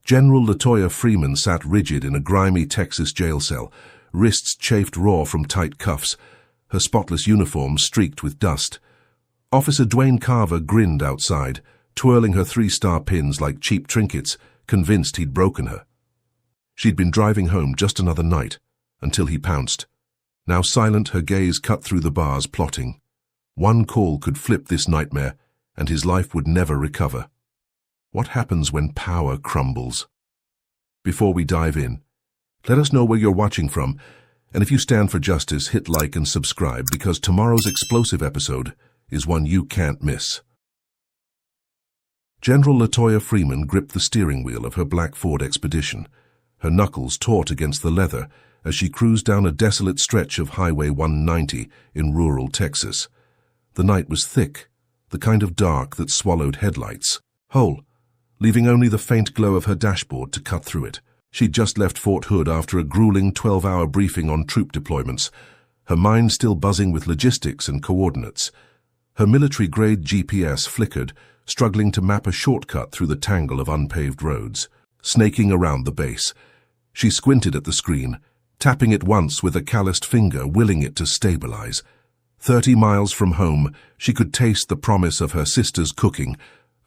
General Latoya Freeman sat rigid in a grimy Texas jail cell, wrists chafed raw from tight cuffs, her spotless uniform streaked with dust. Officer Dwayne Carver grinned outside, twirling her 3-star pins like cheap trinkets, convinced he'd broken her. She'd been driving home just another night, until he pounced. Now silent, her gaze cut through the bars, plotting. One call could flip this nightmare, and his life would never recover. What happens when power crumbles? Before we dive in, let us know where you're watching from, and if you stand for justice, hit like and subscribe, because tomorrow's explosive episode is one you can't miss. General Latoya Freeman gripped the steering wheel of her black Ford Expedition, her knuckles taut against the leather as she cruised down a desolate stretch of Highway 190 in rural Texas. The night was thick, the kind of dark that swallowed headlights, whole, leaving only the faint glow of her dashboard to cut through it. She'd just left Fort Hood after a grueling 12-hour briefing on troop deployments, her mind still buzzing with logistics and coordinates. Her military-grade GPS flickered, struggling to map a shortcut through the tangle of unpaved roads. Snaking around the base, she squinted at the screen, tapping it once with a calloused finger, willing it to stabilize. 30 miles from home, she could taste the promise of her sister's cooking,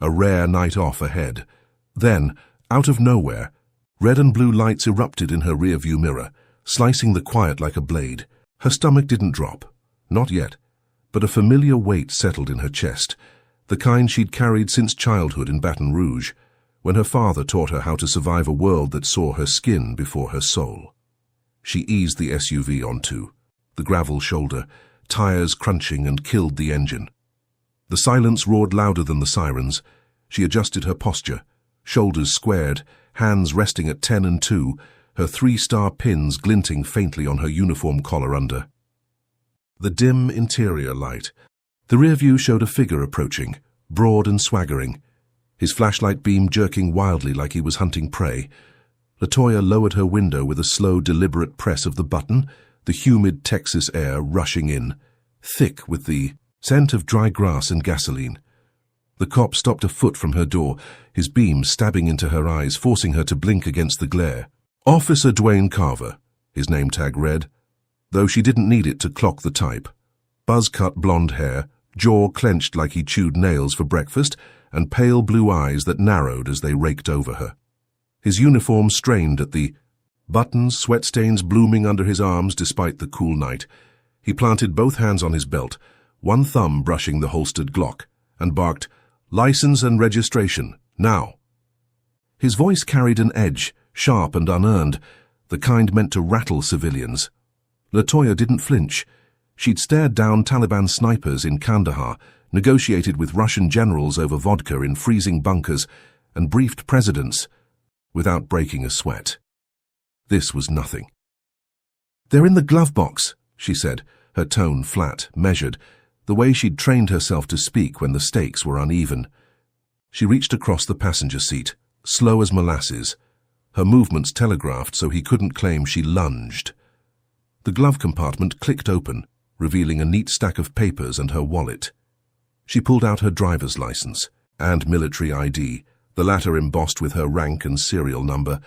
a rare night off ahead. Then, out of nowhere, red and blue lights erupted in her rearview mirror, slicing the quiet like a blade. Her stomach didn't drop, not yet, but a familiar weight settled in her chest, the kind she'd carried since childhood in Baton Rouge, when her father taught her how to survive a world that saw her skin before her soul. She eased the SUV onto the gravel shoulder, tires crunching, and killed the engine. The silence roared louder than the sirens. She adjusted her posture, shoulders squared, hands resting at 10 and 2, her 3-star pins glinting faintly on her uniform collar under. The dim interior light. The rear view showed a figure approaching, broad and swaggering, his flashlight beam jerking wildly like he was hunting prey. Latoya lowered her window with a slow, deliberate press of the button, the humid Texas air rushing in, thick with the scent of dry grass and gasoline. The cop stopped a foot from her door, his beam stabbing into her eyes, forcing her to blink against the glare. Officer Dwayne Carver, his name tag read, though she didn't need it to clock the type. Buzz-cut blonde hair, jaw clenched like he chewed nails for breakfast, and pale blue eyes that narrowed as they raked over her. His uniform strained at the buttons, sweat stains blooming under his arms despite the cool night. He planted both hands on his belt, one thumb brushing the holstered Glock, and barked, "License and registration, now." His voice carried an edge, sharp and unearned, the kind meant to rattle civilians. Latoya didn't flinch. She'd stared down Taliban snipers in Kandahar, negotiated with Russian generals over vodka in freezing bunkers, and briefed presidents without breaking a sweat. This was nothing. "They're in the glove box," she said, her tone flat, measured, the way she'd trained herself to speak when the stakes were uneven. She reached across the passenger seat, slow as molasses, her movements telegraphed so he couldn't claim she lunged. The glove compartment clicked open, revealing a neat stack of papers and her wallet. She pulled out her driver's license and military ID, the latter embossed with her rank and serial number,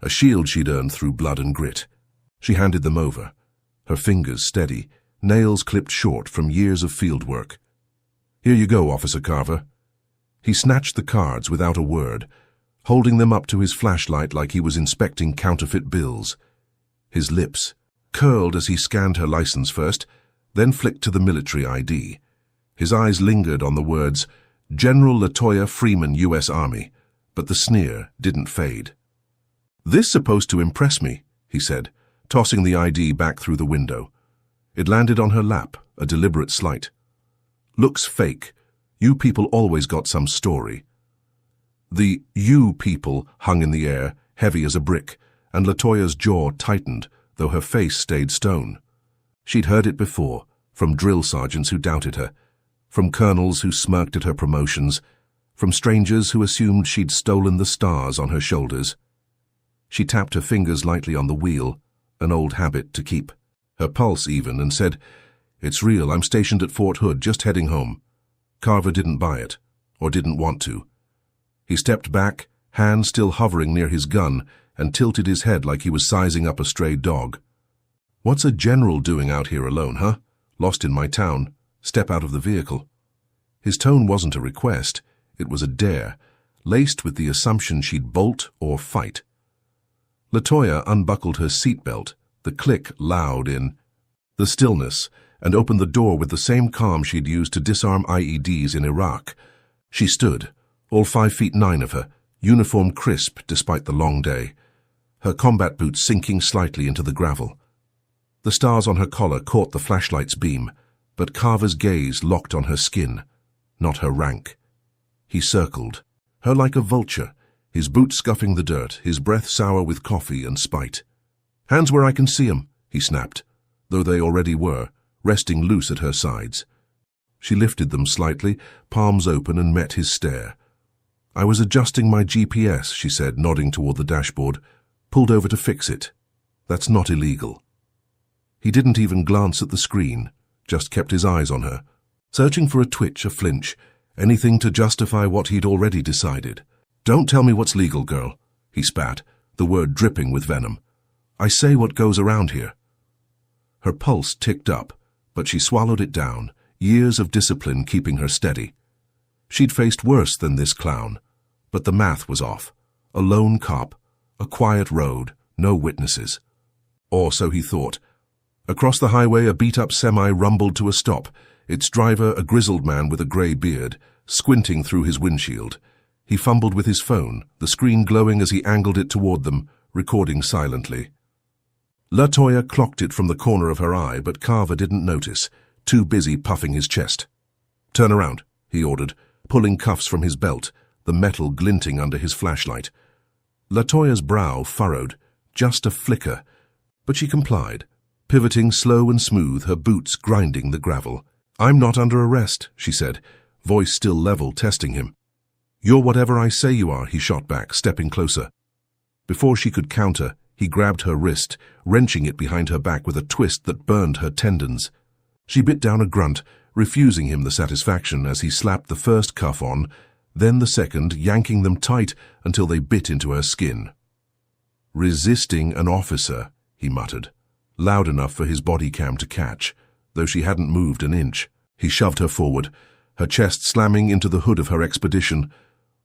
a shield she'd earned through blood and grit. She handed them over, her fingers steady, nails clipped short from years of field work. "Here you go, Officer Carver." He snatched the cards without a word, holding them up to his flashlight like he was inspecting counterfeit bills. His lips curled as he scanned her license first, then flicked to the military ID. His eyes lingered on the words, "General Latoya Freeman, U.S. Army," but the sneer didn't fade. "This supposed to impress me," he said, tossing the ID back through the window. It landed on her lap, a deliberate slight. "Looks fake. You people always got some story." The "you people" hung in the air, heavy as a brick, and Latoya's jaw tightened, though her face stayed stone. She'd heard it before, from drill sergeants who doubted her, from colonels who smirked at her promotions, from strangers who assumed she'd stolen the stars on her shoulders. She tapped her fingers lightly on the wheel, an old habit to keep, her pulse even, and said, "It's real, I'm stationed at Fort Hood, just heading home." Carver didn't buy it, or didn't want to. He stepped back, hand still hovering near his gun, and tilted his head like he was sizing up a stray dog. "What's a general doing out here alone, huh? Lost in my town. Step out of the vehicle." His tone wasn't a request, it was a dare, laced with the assumption she'd bolt or fight. LaToya unbuckled her seatbelt, the click loud in the stillness, and opened the door with the same calm she'd used to disarm IEDs in Iraq. She stood, all 5'9" of her, uniform crisp despite the long day, her combat boots sinking slightly into the gravel. The stars on her collar caught the flashlight's beam, but Carver's gaze locked on her skin, not her rank. He circled, her like a vulture, his boots scuffing the dirt, his breath sour with coffee and spite. "Hands where I can see 'em," he snapped, though they already were, resting loose at her sides. She lifted them slightly, palms open, and met his stare. "I was adjusting my GPS," she said, nodding toward the dashboard. "Pulled over to fix it. That's not illegal." He didn't even glance at the screen, just kept his eyes on her, searching for a twitch, a flinch, anything to justify what he'd already decided. "Don't tell me what's legal, girl," he spat, the word dripping with venom. "I say what goes around here." Her pulse ticked up, but she swallowed it down, years of discipline keeping her steady. She'd faced worse than this clown, but the math was off. A lone cop, a quiet road, no witnesses. Or so he thought. Across the highway, a beat-up semi rumbled to a stop, its driver a grizzled man with a grey beard, squinting through his windshield. He fumbled with his phone, the screen glowing as he angled it toward them, recording silently. LaToya clocked it from the corner of her eye, but Carver didn't notice, too busy puffing his chest. "Turn around," he ordered, pulling cuffs from his belt, the metal glinting under his flashlight. LaToya's brow furrowed, just a flicker, but she complied, pivoting slow and smooth, her boots grinding the gravel. "I'm not under arrest," she said, voice still level, testing him. "You're whatever I say you are," he shot back, stepping closer. Before she could counter, he grabbed her wrist, wrenching it behind her back with a twist that burned her tendons. She bit down a grunt, refusing him the satisfaction as he slapped the first cuff on, then the second, yanking them tight until they bit into her skin. "Resisting an officer," he muttered, loud enough for his body cam to catch, though she hadn't moved an inch. He shoved her forward, her chest slamming into the hood of her Expedition,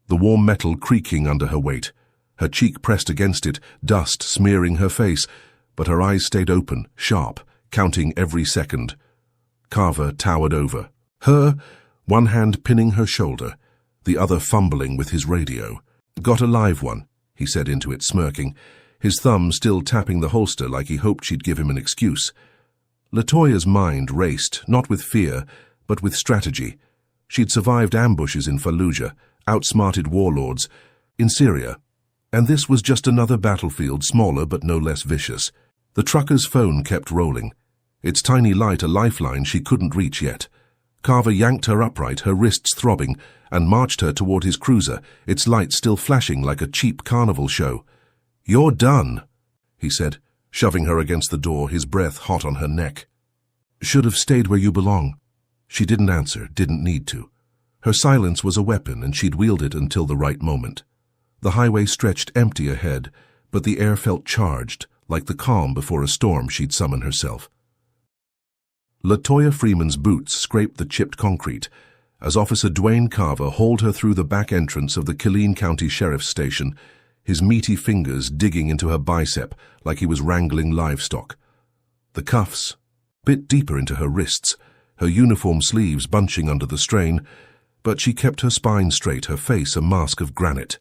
the warm metal creaking under her weight, her cheek pressed against it, dust smearing her face, but her eyes stayed open, sharp, counting every second. Carver towered over, her, one hand pinning her shoulder, the other fumbling with his radio. "Got a live one," he said into it, smirking, his thumb still tapping the holster like he hoped she'd give him an excuse. LaToya's mind raced, not with fear, but with strategy. She'd survived ambushes in Fallujah, outsmarted warlords, in Syria, and this was just another battlefield, smaller but no less vicious. The trucker's phone kept rolling, its tiny light a lifeline she couldn't reach yet. Carver yanked her upright, her wrists throbbing, and marched her toward his cruiser, its lights still flashing like a cheap carnival show. "You're done," he said, shoving her against the door, his breath hot on her neck. "Should have stayed where you belong." She didn't answer, didn't need to. Her silence was a weapon, and she'd wield it until the right moment. The highway stretched empty ahead, but the air felt charged, like the calm before a storm she'd summon herself. LaToya Freeman's boots scraped the chipped concrete as Officer Dwayne Carver hauled her through the back entrance of the Killeen County Sheriff's Station, his meaty fingers digging into her bicep like he was wrangling livestock. The cuffs bit deeper into her wrists, her uniform sleeves bunching under the strain, but she kept her spine straight, her face a mask of granite.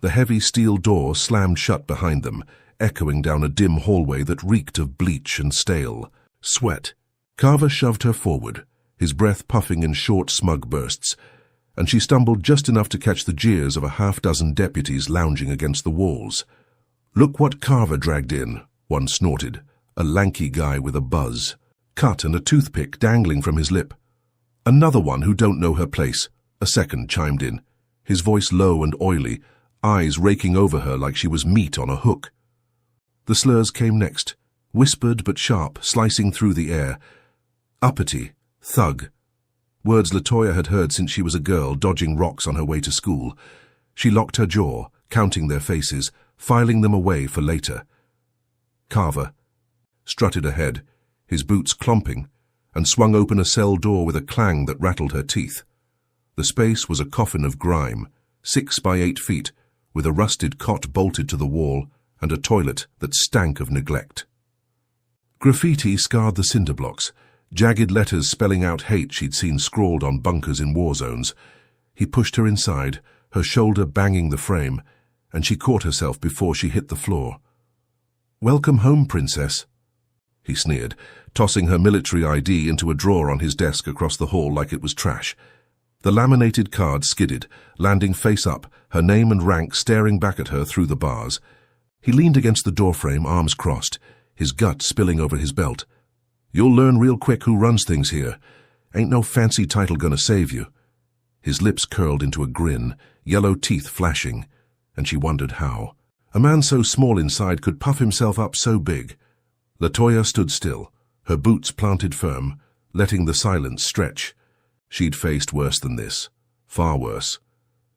The heavy steel door slammed shut behind them, echoing down a dim hallway that reeked of bleach and stale sweat. Carver shoved her forward, his breath puffing in short, smug bursts, and she stumbled just enough to catch the jeers of a half-dozen deputies lounging against the walls. "Look what Carver dragged in," one snorted, a lanky guy with a buzz, cut and a toothpick dangling from his lip. "Another one who don't know her place," a second chimed in, his voice low and oily, eyes raking over her like she was meat on a hook. The slurs came next, whispered but sharp, slicing through the air. Uppity, thug. Words LaToya had heard since she was a girl, dodging rocks on her way to school. She locked her jaw, counting their faces, filing them away for later. Carver strutted ahead, his boots clomping, and swung open a cell door with a clang that rattled her teeth. The space was a coffin of grime, 6 by 8 feet, with a rusted cot bolted to the wall and a toilet that stank of neglect. Graffiti scarred the cinder blocks, jagged letters spelling out hate she'd seen scrawled on bunkers in war zones. He pushed her inside, her shoulder banging the frame, and she caught herself before she hit the floor. "Welcome home, Princess," he sneered, tossing her military ID into a drawer on his desk across the hall like it was trash. The laminated card skidded, landing face up, her name and rank staring back at her through the bars. He leaned against the doorframe, arms crossed, his gut spilling over his belt. "You'll learn real quick who runs things here. Ain't no fancy title gonna save you." His lips curled into a grin, yellow teeth flashing, and she wondered how. A man so small inside could puff himself up so big. Latoya stood still, her boots planted firm, letting the silence stretch. She'd faced worse than this, far worse.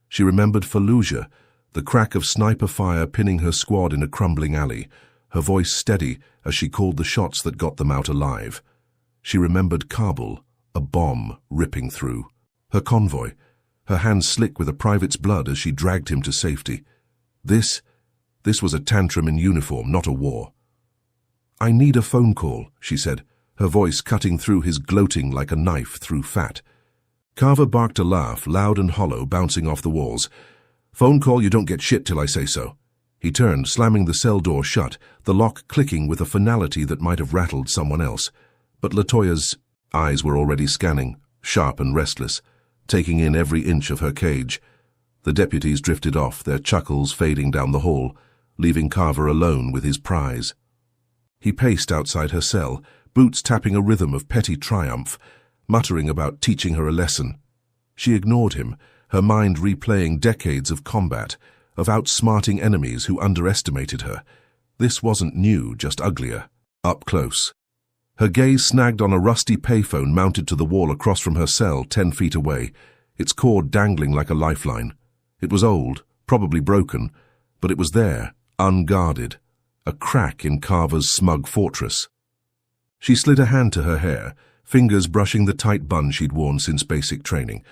She remembered Fallujah, the crack of sniper fire pinning her squad in a crumbling alley, her voice steady as she called the shots that got them out alive. She remembered Kabul, a bomb ripping through. Her convoy, her hands slick with a private's blood as she dragged him to safety. This was a tantrum in uniform, not a war. "I need a phone call," she said, her voice cutting through his gloating like a knife through fat. Carver barked a laugh, loud and hollow, bouncing off the walls. "Phone call, you don't get shit till I say so." He turned, slamming the cell door shut, the lock clicking with a finality that might have rattled someone else. But Latoya's eyes were already scanning, sharp and restless, taking in every inch of her cage. The deputies drifted off, their chuckles fading down the hall, leaving Carver alone with his prize. He paced outside her cell, boots tapping a rhythm of petty triumph, muttering about teaching her a lesson. She ignored him, her mind replaying decades of combat, of outsmarting enemies who underestimated her. This wasn't new, just uglier, up close. Her gaze snagged on a rusty payphone mounted to the wall across from her cell 10 feet away, its cord dangling like a lifeline. It was old, probably broken, but it was there, unguarded, a crack in Carver's smug fortress. She slid a hand to her hair, fingers brushing the tight bun she'd worn since basic training,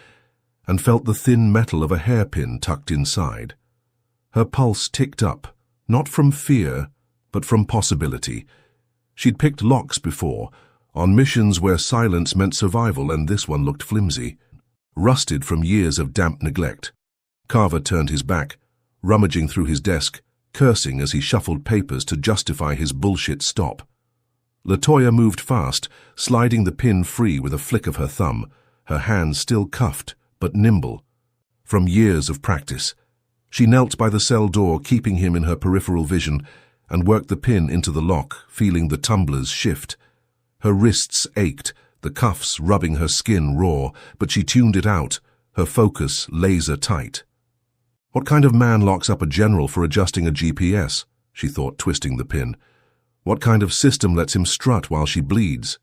and felt the thin metal of a hairpin tucked inside. Her pulse ticked up, not from fear, but from possibility. She'd picked locks before, on missions where silence meant survival, and this one looked flimsy, rusted from years of damp neglect. Carver turned his back, rummaging through his desk, cursing as he shuffled papers to justify his bullshit stop. Latoya moved fast, sliding the pin free with a flick of her thumb, her hands still cuffed, but nimble. From years of practice. She knelt by the cell door, keeping him in her peripheral vision, and worked the pin into the lock, feeling the tumblers shift. Her wrists ached, the cuffs rubbing her skin raw, but she tuned it out, her focus laser tight. What kind of man locks up a general for adjusting a GPS? She thought, twisting the pin. What kind of system lets him strut while she bleeds?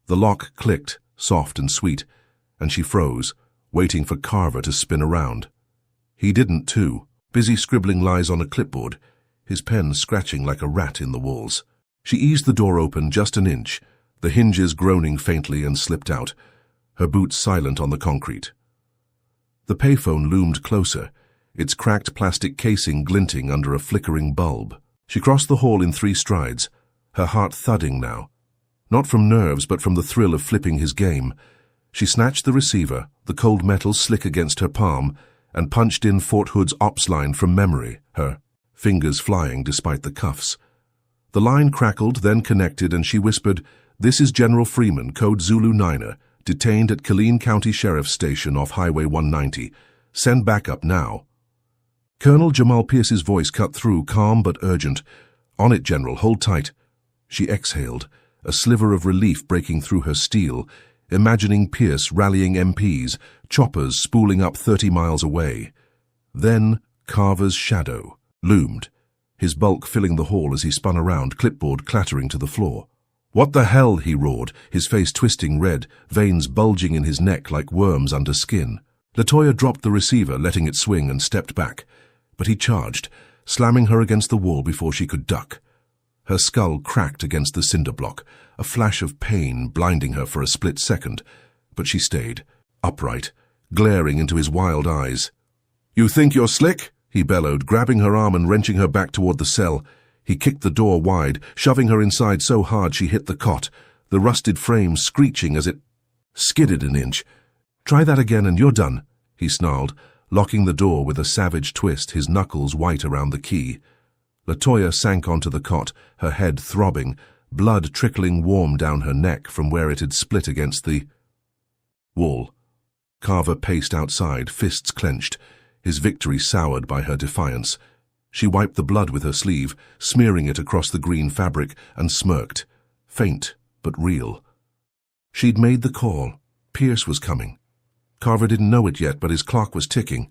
The lock clicked, soft and sweet, and she froze, waiting for Carver to spin around. He didn't, too, busy scribbling lies on a clipboard, his pen scratching like a rat in the walls. She eased the door open just an inch, the hinges groaning faintly, and slipped out, her boots silent on the concrete. The payphone loomed closer, its cracked plastic casing glinting under a flickering bulb. She crossed the hall in 3 strides, her heart thudding now. Not from nerves, but from the thrill of flipping his game. She snatched the receiver, the cold metal slick against her palm, and punched in Fort Hood's ops line from memory, her fingers flying despite the cuffs. The line crackled, then connected, and she whispered, "This is General Freeman, code Zulu 9er, detained at Killeen County Sheriff's Station off Highway 190. Send backup now." Colonel Jamal Pierce's voice cut through, calm but urgent. "On it, General, hold tight." She exhaled, a sliver of relief breaking through her steel, imagining Pierce rallying MPs, choppers spooling up 30 miles away. Then Carver's shadow loomed, his bulk filling the hall as he spun around, clipboard clattering to the floor. "What the hell?" he roared, his face twisting red, veins bulging in his neck like worms under skin. Latoya dropped the receiver, letting it swing, and stepped back. But he charged, slamming her against the wall before she could duck. Her skull cracked against the cinder block, a flash of pain blinding her for a split second, but she stayed, upright, glaring into his wild eyes. "You think you're slick?" he bellowed, grabbing her arm and wrenching her back toward the cell. He kicked the door wide, shoving her inside so hard she hit the cot, the rusted frame screeching as it skidded an inch. "Try that again and you're done," he snarled, locking the door with a savage twist, his knuckles white around the key. LaToya sank onto the cot, her head throbbing, blood trickling warm down her neck from where it had split against the wall. Carver paced outside, fists clenched, his victory soured by her defiance. She wiped the blood with her sleeve, smearing it across the green fabric, and smirked, faint but real. She'd made the call. Pierce was coming. Carver didn't know it yet, but his clock was ticking.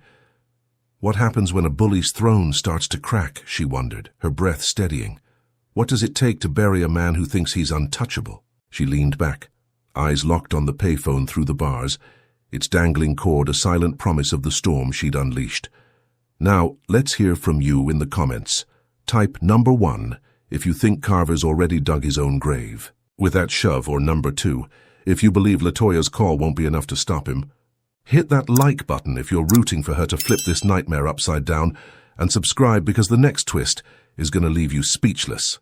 What happens when a bully's throne starts to crack, she wondered, her breath steadying. What does it take to bury a man who thinks he's untouchable? She leaned back, eyes locked on the payphone through the bars, its dangling cord a silent promise of the storm she'd unleashed. Now, let's hear from you in the comments. Type number 1 if you think Carver's already dug his own grave with that shove, or number 2 if you believe LaToya's call won't be enough to stop him. Hit that like button if you're rooting for her to flip this nightmare upside down, and subscribe because the next twist is going to leave you speechless.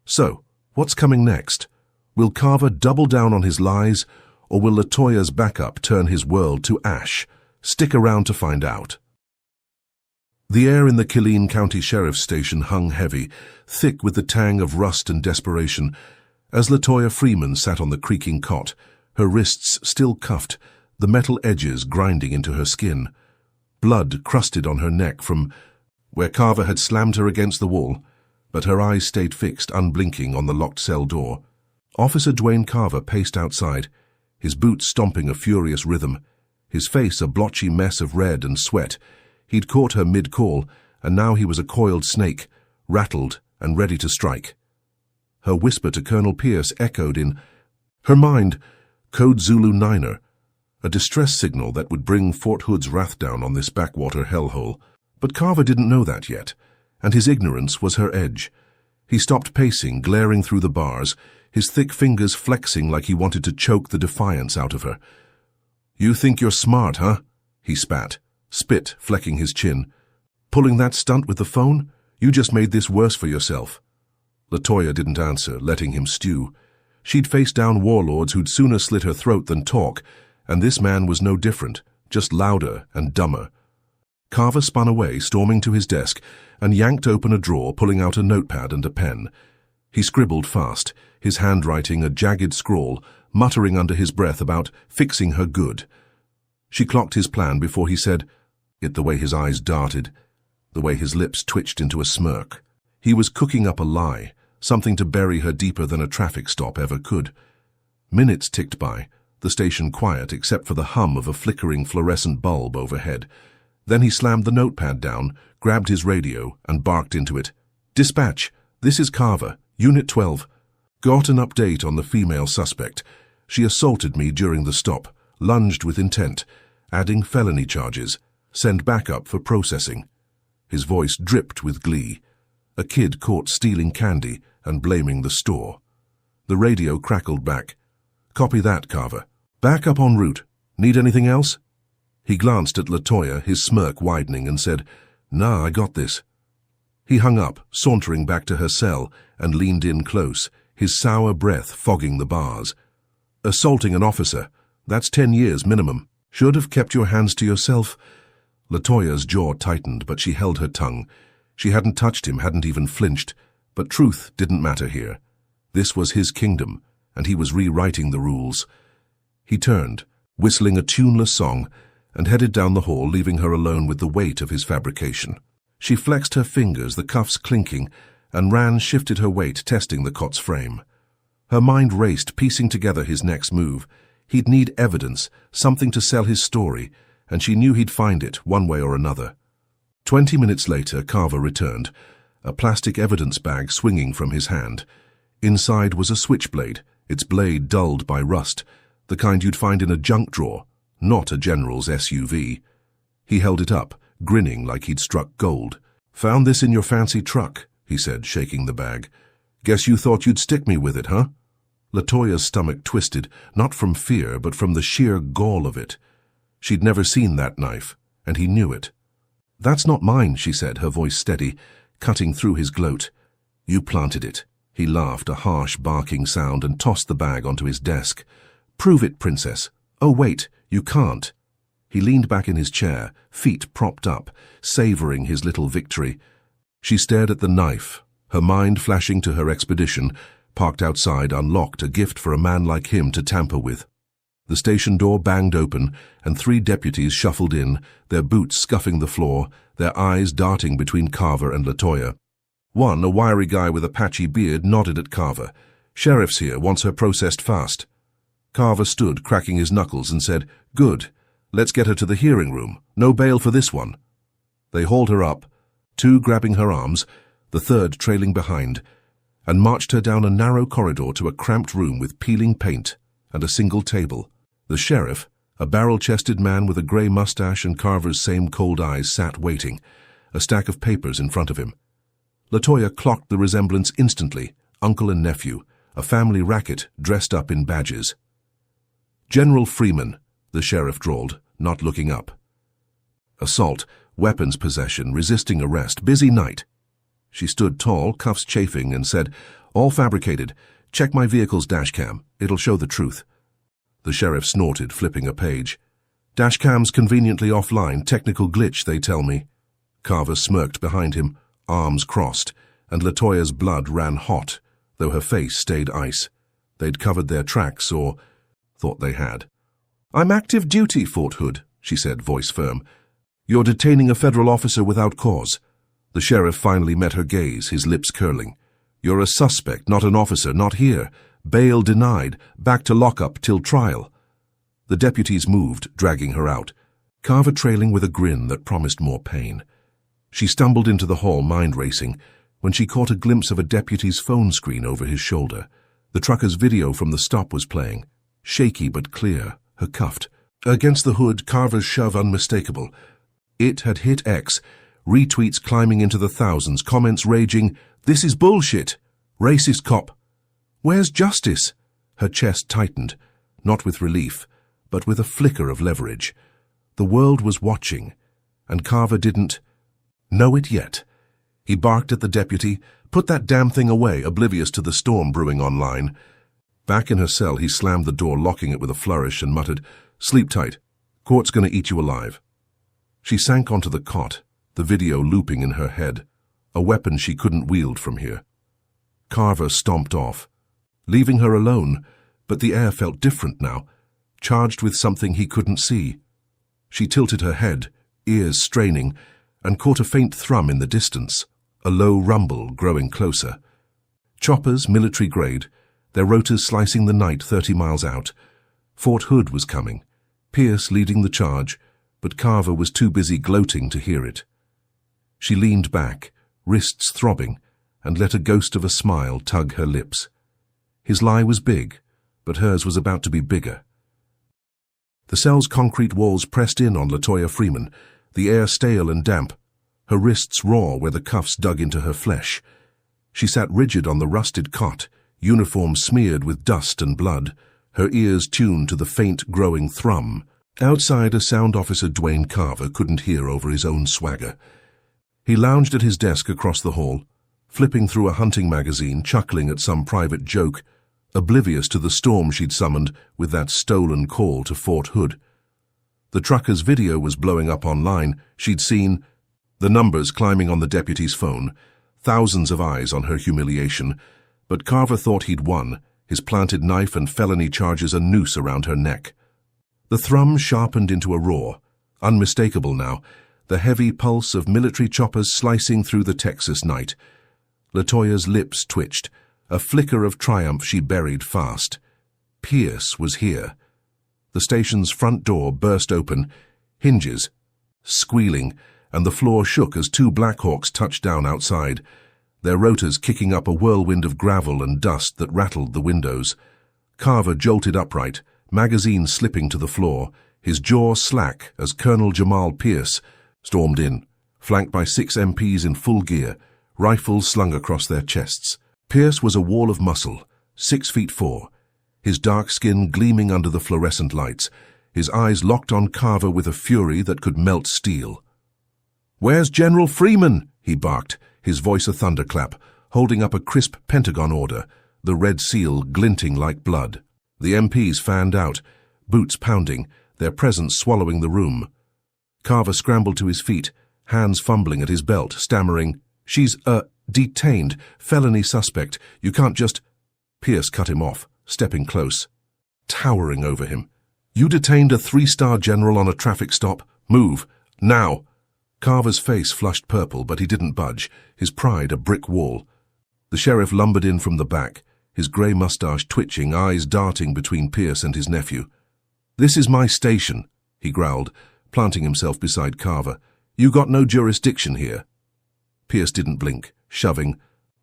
So, what's coming next? Will Carver double down on his lies, or will LaToya's backup turn his world to ash? Stick around to find out. The air in the Killeen County Sheriff's Station hung heavy, thick with the tang of rust and desperation, as LaToya Freeman sat on the creaking cot, her wrists still cuffed, the metal edges grinding into her skin. Blood crusted on her neck from where Carver had slammed her against the wall, but her eyes stayed fixed, unblinking, on the locked cell door. Officer Dwayne Carver paced outside, his boots stomping a furious rhythm, his face a blotchy mess of red and sweat. He'd caught her mid-call, and now he was a coiled snake, rattled and ready to strike. Her whisper to Colonel Pierce echoed in her mind, Code Zulu Niner, a distress signal that would bring Fort Hood's wrath down on this backwater hellhole. But Carver didn't know that yet, and his ignorance was her edge. He stopped pacing, glaring through the bars, his thick fingers flexing like he wanted to choke the defiance out of her. "You think you're smart, huh?" he spat, spit flecking his chin. "Pulling that stunt with the phone? You just made this worse for yourself." LaToya didn't answer, letting him stew. She'd faced down warlords who'd sooner slit her throat than talk, and this man was no different, just louder and dumber. Carver spun away, storming to his desk, and yanked open a drawer, pulling out a notepad and a pen. He scribbled fast, his handwriting a jagged scrawl, muttering under his breath about fixing her good. She clocked his plan before he said it, the way his eyes darted, the way his lips twitched into a smirk. He was cooking up a lie, something to bury her deeper than a traffic stop ever could. Minutes ticked by, the station quiet except for the hum of a flickering fluorescent bulb overhead. Then he slammed the notepad down, grabbed his radio, and barked into it. "Dispatch, this is Carver, Unit 12. Got an update on the female suspect. She assaulted me during the stop, lunged with intent, adding felony charges. Send backup for processing." His voice dripped with glee. A kid caught stealing candy and blaming the store. The radio crackled back. "Copy that, Carver. Backup en route. Need anything else?" He glanced at LaToya, his smirk widening, and said, "Nah, I got this." He hung up, sauntering back to her cell, and leaned in close, his sour breath fogging the bars. "Assaulting an officer. That's 10 years minimum. Should have kept your hands to yourself." LaToya's jaw tightened, but she held her tongue. She hadn't touched him, hadn't even flinched. But truth didn't matter here. This was his kingdom, and he was rewriting the rules. He turned, whistling a tuneless song, and headed down the hall, leaving her alone with the weight of his fabrication. She flexed her fingers, the cuffs clinking, and shifted her weight, testing the cot's frame. Her mind raced, piecing together his next move. He'd need evidence, something to sell his story, and she knew he'd find it, one way or another. 20 minutes later, Carver returned, a plastic evidence bag swinging from his hand. Inside was a switchblade, its blade dulled by rust, the kind you'd find in a junk drawer, not a general's SUV. He held it up, grinning like he'd struck gold. "Found this in your fancy truck," he said, shaking the bag. "Guess you thought you'd stick me with it, huh?" LaToya's stomach twisted, not from fear, but from the sheer gall of it. She'd never seen that knife, and he knew it. "That's not mine," she said, her voice steady, cutting through his gloat. "You planted it." He laughed, a harsh, barking sound, and tossed the bag onto his desk. "Prove it, Princess." "Oh, wait, you can't." He leaned back in his chair, feet propped up, savoring his little victory. She stared at the knife, her mind flashing to her expedition, parked outside, unlocked, a gift for a man like him to tamper with. The station door banged open, and 3 deputies shuffled in, their boots scuffing the floor, their eyes darting between Carver and LaToya. One, a wiry guy with a patchy beard, nodded at Carver. "Sheriff's here, wants her processed fast." Carver stood, cracking his knuckles, and said, "Good. Let's get her to the hearing room. No bail for this one." They hauled her up, 2 grabbing her arms, the 3rd trailing behind, and marched her down a narrow corridor to a cramped room with peeling paint and a single table. The sheriff, a barrel-chested man with a grey mustache and Carver's same cold eyes, sat waiting, a stack of papers in front of him. LaToya clocked the resemblance instantly, uncle and nephew, a family racket dressed up in badges. "General Freeman," the sheriff drawled, not looking up. "Assault, weapons possession, resisting arrest, busy night." She stood tall, cuffs chafing, and said, "All fabricated. Check my vehicle's dashcam. It'll show the truth." The sheriff snorted, flipping a page. "Dashcam's conveniently offline. Technical glitch, they tell me." Carver smirked behind him, arms crossed, and LaToya's blood ran hot, though her face stayed ice. They'd covered their tracks, or thought they had. "I'm active duty, Fort Hood," she said, voice firm. "You're detaining a federal officer without cause." The sheriff finally met her gaze, his lips curling. "You're a suspect, not an officer, not here. Bail denied, back to lockup till trial." The deputies moved, dragging her out, Carver trailing with a grin that promised more pain. She stumbled into the hall, mind racing, when she caught a glimpse of a deputy's phone screen over his shoulder. The trucker's video from the stop was playing, shaky but clear, her cuffed. Against the hood, Carver's shove unmistakable. It had hit X, retweets climbing into the thousands, comments raging, "This is bullshit! Racist cop! Where's justice?" Her chest tightened, not with relief, but with a flicker of leverage. The world was watching, and Carver didn't know it yet. He barked at the deputy, "Put that damn thing away," oblivious to the storm brewing online. Back in her cell, he slammed the door, locking it with a flourish, and muttered, "Sleep tight. Court's gonna eat you alive." She sank onto the cot, the video looping in her head, a weapon she couldn't wield from here. Carver stomped off, leaving her alone, but the air felt different now, charged with something he couldn't see. She tilted her head, ears straining, and caught a faint thrum in the distance, a low rumble growing closer. Choppers, military grade, their rotors slicing the night 30 miles out. Fort Hood was coming, Pierce leading the charge, but Carver was too busy gloating to hear it. She leaned back, wrists throbbing, and let a ghost of a smile tug her lips. His lie was big, but hers was about to be bigger. The cell's concrete walls pressed in on LaToya Freeman, the air stale and damp, her wrists raw where the cuffs dug into her flesh. She sat rigid on the rusted cot, uniform smeared with dust and blood, her ears tuned to the faint, growing thrum. Outside, a sound officer, Dwayne Carver, couldn't hear over his own swagger. He lounged at his desk across the hall, flipping through a hunting magazine, chuckling at some private joke, oblivious to the storm she'd summoned with that stolen call to Fort Hood. The trucker's video was blowing up online. She'd seen the numbers climbing on the deputy's phone, thousands of eyes on her humiliation, but Carver thought he'd won, his planted knife and felony charges a noose around her neck. The thrum sharpened into a roar, unmistakable now, the heavy pulse of military choppers slicing through the Texas night. LaToya's lips twitched, a flicker of triumph she buried fast. Pierce was here. The station's front door burst open, hinges, squealing, and the floor shook as 2 Blackhawks touched down outside, their rotors kicking up a whirlwind of gravel and dust that rattled the windows. Carver jolted upright, magazine slipping to the floor, his jaw slack as Colonel Jamal Pierce stormed in, flanked by 6 MPs in full gear, rifles slung across their chests. Pierce was a wall of muscle, 6'4", his dark skin gleaming under the fluorescent lights, his eyes locked on Carver with a fury that could melt steel. "Where's General Freeman?" he barked, his voice a thunderclap, holding up a crisp Pentagon order, the red seal glinting like blood. The MPs fanned out, boots pounding, their presence swallowing the room. Carver scrambled to his feet, hands fumbling at his belt, stammering, "She's, detained, felony suspect. You can't just—" Pierce cut him off, stepping close, towering over him. "You detained a 3-star general on a traffic stop? Move, now!" Carver's face flushed purple, but he didn't budge, his pride a brick wall. The sheriff lumbered in from the back, his grey mustache twitching, eyes darting between Pierce and his nephew. "This is my station," he growled, planting himself beside Carver. "You got no jurisdiction here." Pierce didn't blink, shoving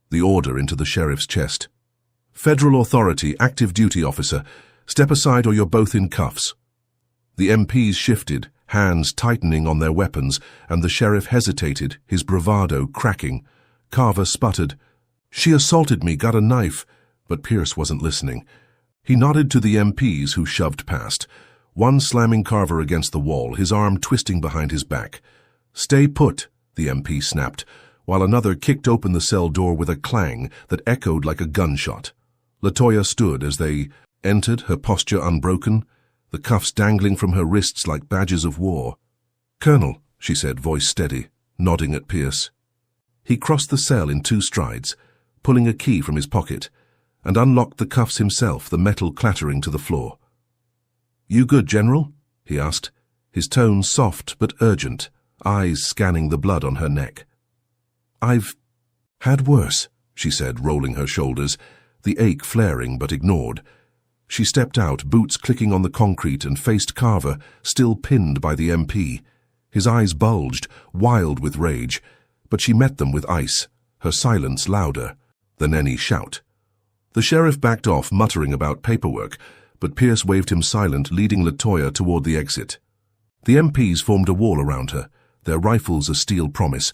the order into the sheriff's chest. "Federal authority, active duty officer. Step aside or you're both in cuffs." The MPs shifted, hands tightening on their weapons, and the sheriff hesitated, his bravado cracking. Carver sputtered, "She assaulted me, got a knife." But Pierce wasn't listening. He nodded to the MPs who shoved past, one slamming Carver against the wall, his arm twisting behind his back. "Stay put," the MP snapped, while another kicked open the cell door with a clang that echoed like a gunshot. Latoya stood as they entered, her posture unbroken, the cuffs dangling from her wrists like badges of war. "Colonel," she said, voice steady, nodding at Pierce. He crossed the cell in 2 strides, pulling a key from his pocket, and unlocked the cuffs himself, the metal clattering to the floor. "You good, General?" he asked, his tone soft but urgent, eyes scanning the blood on her neck. "I've had worse," she said, rolling her shoulders, the ache flaring but ignored. She stepped out, boots clicking on the concrete, and faced Carver, still pinned by the MP. His eyes bulged, wild with rage, but she met them with ice, her silence louder than any shout. The sheriff backed off, muttering about paperwork, but Pierce waved him silent, leading Latoya toward the exit. The MPs formed a wall around her, their rifles a steel promise,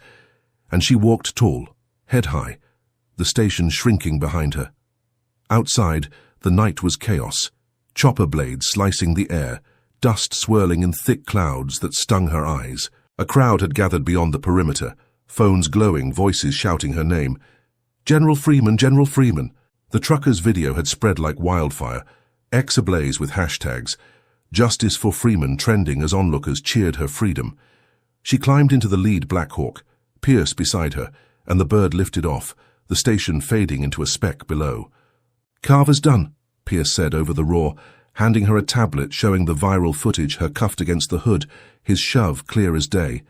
and she walked tall, head high, the station shrinking behind her. Outside, the night was chaos, chopper blades slicing the air, dust swirling in thick clouds that stung her eyes. A crowd had gathered beyond the perimeter, phones glowing, voices shouting her name. "General Freeman, General Freeman!" The trucker's video had spread like wildfire, X ablaze with hashtags, "Justice for Freeman" trending as onlookers cheered her freedom. She climbed into the lead Black Hawk, Pierce beside her, and the bird lifted off, the station fading into a speck below. "Carver's done," Pierce said over the roar, handing her a tablet showing the viral footage, her cuffed against the hood, his shove clear as day.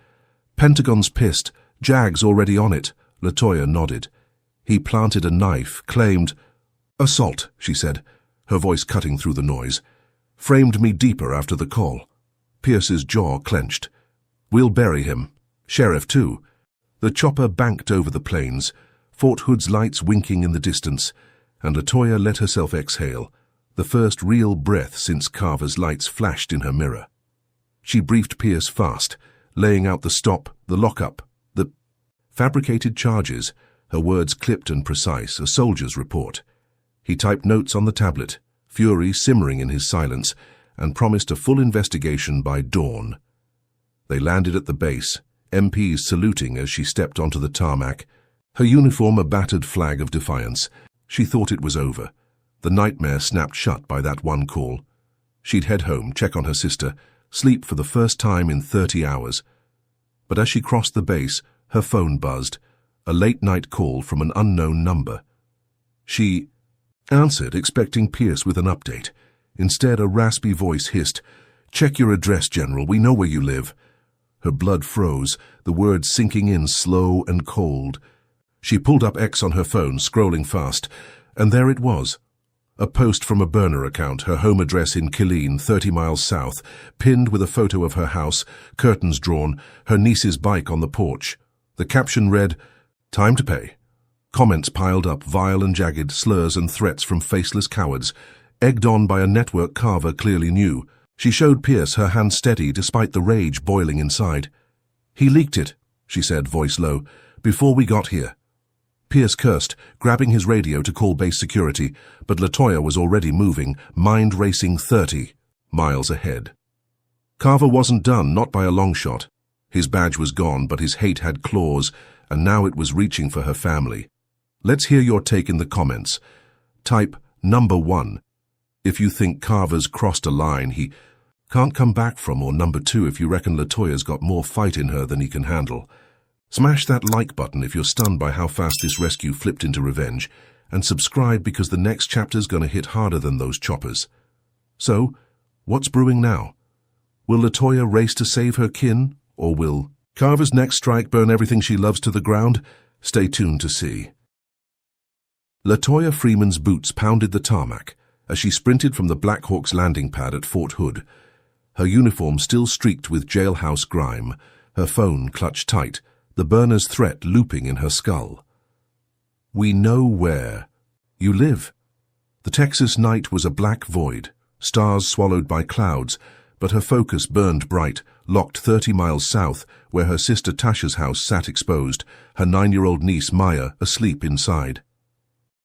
"Pentagon's pissed, JAG's already on it." Latoya nodded. He planted a knife, claimed, "Assault," she said, her voice cutting through the noise. "Framed me deeper after the call." Pierce's jaw clenched. "We'll bury him. Sheriff, too." The chopper banked over the plains, Fort Hood's lights winking in the distance, and Latoya let herself exhale, the first real breath since Carver's lights flashed in her mirror. She briefed Pierce fast, laying out the stop, the lockup, the fabricated charges, her words clipped and precise, a soldier's report. He typed notes on the tablet, fury simmering in his silence, and promised a full investigation by dawn. They landed at the base, MPs saluting as she stepped onto the tarmac, her uniform a battered flag of defiance. She thought it was over. The nightmare snapped shut by that one call. She'd head home, check on her sister, sleep for the first time in 30 hours. But as she crossed the base, her phone buzzed, a late-night call from an unknown number. She answered, expecting Pierce with an update. Instead, a raspy voice hissed, "Check your address, General. We know where you live." Her blood froze, the words sinking in slow and cold. She pulled up X on her phone, scrolling fast, and there it was. A post from a burner account, her home address in Killeen, 30 miles south, pinned with a photo of her house, curtains drawn, her niece's bike on the porch. The caption read, "Time to pay." Comments piled up, vile and jagged, slurs and threats from faceless cowards, egged on by a network Carver clearly knew. She showed Pierce, her hand steady despite the rage boiling inside. "He leaked it," she said, voice low, "before we got here." Pierce cursed, grabbing his radio to call base security, but LaToya was already moving, mind racing 30 miles ahead. Carver wasn't done, not by a long shot. His badge was gone, but his hate had claws, and now it was reaching for her family. Let's hear your take in the comments. Type number 1 if you think Carver's crossed a line he can't come back from, or number 2 if you reckon LaToya's got more fight in her than he can handle. Smash that like button if you're stunned by how fast this rescue flipped into revenge, and subscribe because the next chapter's gonna hit harder than those choppers. So, what's brewing now? Will LaToya race to save her kin, or will Carver's next strike burn everything she loves to the ground? Stay tuned to see. LaToya Freeman's boots pounded the tarmac as she sprinted from the Black Hawk's landing pad at Fort Hood. Her uniform still streaked with jailhouse grime, her phone clutched tight, the burner's threat looping in her skull. "We know where you live." The Texas night was a black void, stars swallowed by clouds, but her focus burned bright, locked 30 miles south, where her sister Tasha's house sat exposed, her 9-year-old niece Maya asleep inside.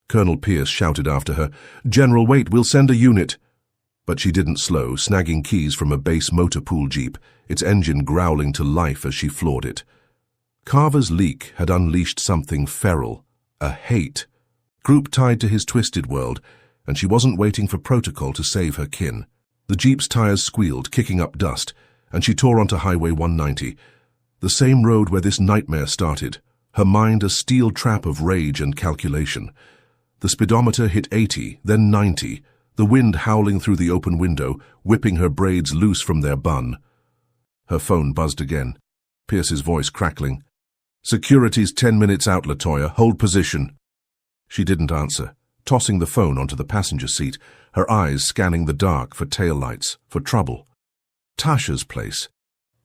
Colonel Pierce shouted after her, "General, wait, we'll send a unit." But she didn't slow, snagging keys from a base motor pool jeep, its engine growling to life as she floored it. Carver's leak had unleashed something feral, a hate, group tied to his twisted world, and she wasn't waiting for protocol to save her kin. The jeep's tires squealed, kicking up dust, and she tore onto Highway 190, the same road where this nightmare started, her mind a steel trap of rage and calculation. The speedometer hit 80, then 90, the wind howling through the open window, whipping her braids loose from their bun. Her phone buzzed again, Pierce's voice crackling. "Security's 10 minutes out, LaToya. Hold position." She didn't answer, tossing the phone onto the passenger seat, her eyes scanning the dark for taillights, for trouble. Tasha's place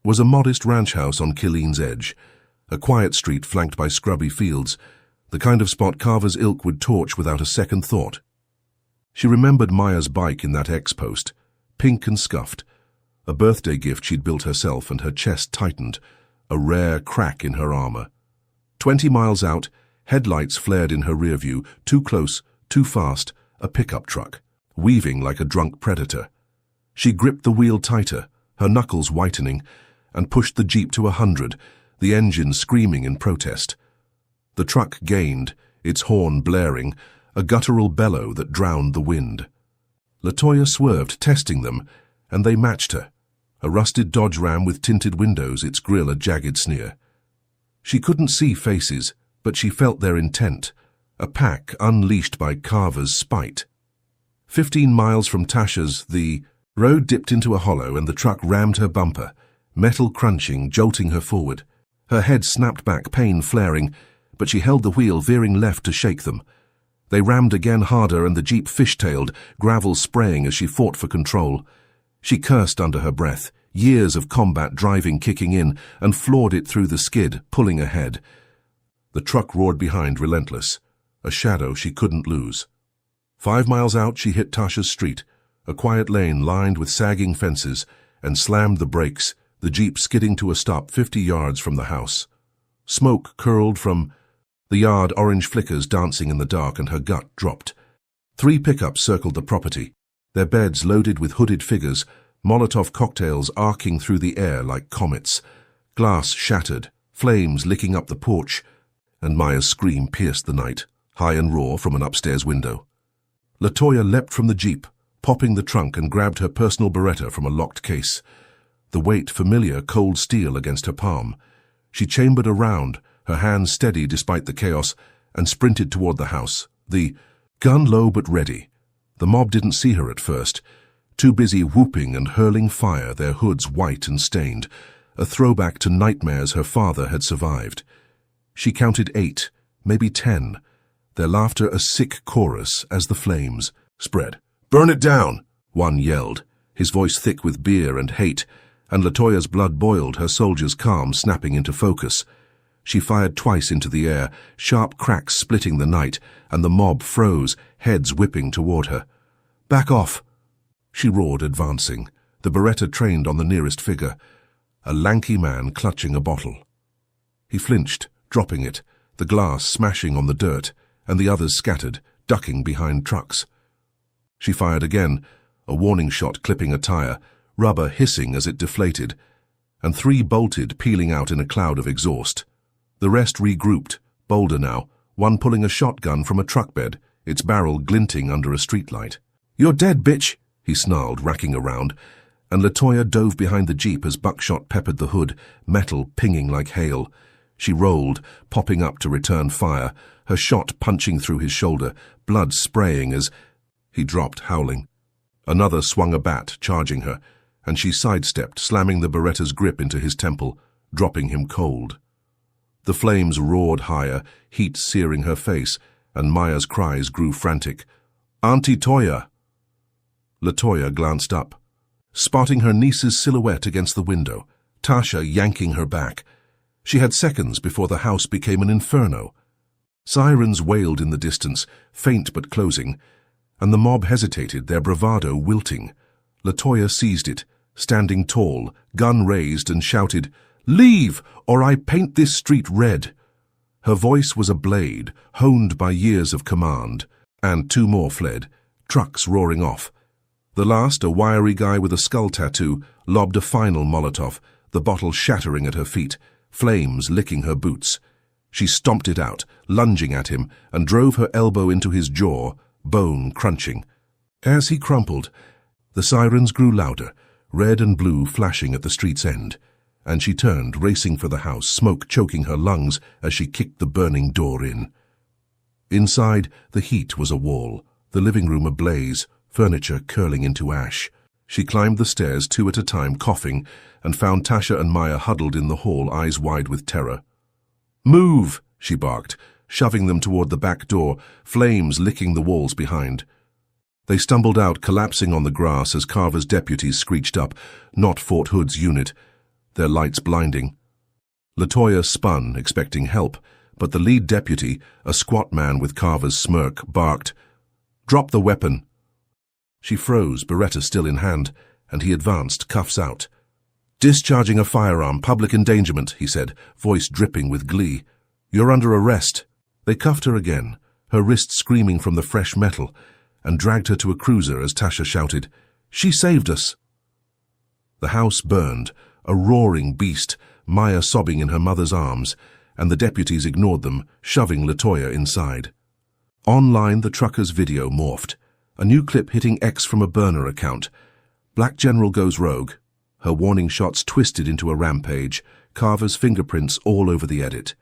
was a modest ranch house on Killeen's edge, a quiet street flanked by scrubby fields, the kind of spot Carver's ilk would torch without a second thought. She remembered Maya's bike in that X-post, pink and scuffed, a birthday gift she'd built herself, and her chest tightened, a rare crack in her armor. 20 miles out, headlights flared in her rear view, too close, too fast, a pickup truck, weaving like a drunk predator. She gripped the wheel tighter, her knuckles whitening, and pushed the jeep to 100, the engine screaming in protest. The truck gained, its horn blaring, a guttural bellow that drowned the wind. LaToya swerved, testing them, and they matched her. A rusted Dodge Ram with tinted windows, its grille a jagged sneer. She couldn't see faces, but she felt their intent, a pack unleashed by Carver's spite. 15 miles from Tasha's, the road dipped into a hollow and the truck rammed her bumper, metal crunching, jolting her forward. Her head snapped back, pain flaring, but she held the wheel, veering left to shake them. They rammed again harder and the jeep fishtailed, gravel spraying as she fought for control. She cursed under her breath, years of combat driving kicking in, and floored it through the skid, pulling ahead. The truck roared behind, relentless, a shadow she couldn't lose. 5 miles out, she hit Tasha's street, a quiet lane lined with sagging fences, and slammed the brakes, the jeep skidding to a stop 50 yards from the house. Smoke curled from the yard, orange flickers dancing in the dark, and her gut dropped. 3 pickups circled the property, their beds loaded with hooded figures, Molotov cocktails arcing through the air like comets, glass shattered, flames licking up the porch, and Maya's scream pierced the night, high and raw from an upstairs window. LaToya leapt from the jeep, popping the trunk, and grabbed her personal Beretta from a locked case. The weight familiar, cold steel against her palm. She chambered around, her hands steady despite the chaos, and sprinted toward the house, the gun low but ready. The mob didn't see her at first, too busy whooping and hurling fire, their hoods white and stained, a throwback to nightmares her father had survived. She counted 8, maybe 10, their laughter a sick chorus as the flames spread. "Burn it down!" one yelled, his voice thick with beer and hate, and LaToya's blood boiled, her soldiers' calm snapping into focus. She fired twice into the air, sharp cracks splitting the night, and the mob froze, heads whipping toward her. "Back off!" she roared, advancing, the Beretta trained on the nearest figure, a lanky man clutching a bottle. He flinched, dropping it, the glass smashing on the dirt, and the others scattered, ducking behind trucks. She fired again, a warning shot clipping a tire, rubber hissing as it deflated, and 3 bolted, peeling out in a cloud of exhaust. The rest regrouped, bolder now, one pulling a shotgun from a truck bed, its barrel glinting under a streetlight. "You're dead, bitch!" he snarled, racking around, and LaToya dove behind the Jeep as buckshot peppered the hood, metal pinging like hail. She rolled, popping up to return fire, her shot punching through his shoulder, blood spraying as he dropped, howling. Another swung a bat, charging her, and she sidestepped, slamming the Beretta's grip into his temple, dropping him cold. The flames roared higher, heat searing her face, and Maya's cries grew frantic. "Auntie Toya!" LaToya glanced up, spotting her niece's silhouette against the window, Tasha yanking her back. She had seconds before the house became an inferno. Sirens wailed in the distance, faint but closing, and the mob hesitated, their bravado wilting. LaToya seized it, standing tall, gun raised, and shouted, "Leave, or I paint this street red!" Her voice was a blade, honed by years of command, and 2 more fled, trucks roaring off. The last, a wiry guy with a skull tattoo, lobbed a final Molotov, the bottle shattering at her feet, flames licking her boots. She stomped it out, lunging at him, and drove her elbow into his jaw, bone crunching. As he crumpled, the sirens grew louder, red and blue flashing at the street's end, and she turned, racing for the house, smoke choking her lungs as she kicked the burning door in. Inside, the heat was a wall, the living room ablaze, furniture curling into ash. She climbed the stairs 2 at a time, coughing, and found Tasha and Maya huddled in the hall, eyes wide with terror. "Move!" she barked, shoving them toward the back door, flames licking the walls behind. They stumbled out, collapsing on the grass as Carver's deputies screeched up, not Fort Hood's unit, their lights blinding. LaToya spun, expecting help, but the lead deputy, a squat man with Carver's smirk, barked, "Drop the weapon!" She froze, Beretta still in hand, and he advanced, cuffs out. "Discharging a firearm, public endangerment," he said, voice dripping with glee. "You're under arrest." They cuffed her again, her wrists screaming from the fresh metal, and dragged her to a cruiser as Tasha shouted, "She saved us!" The house burned, a roaring beast, Maya sobbing in her mother's arms, and the deputies ignored them, shoving LaToya inside. Online, the trucker's video morphed. A new clip hitting X from a burner account. Black General goes rogue. Her warning shots twisted into a rampage, Carver's fingerprints all over the edit.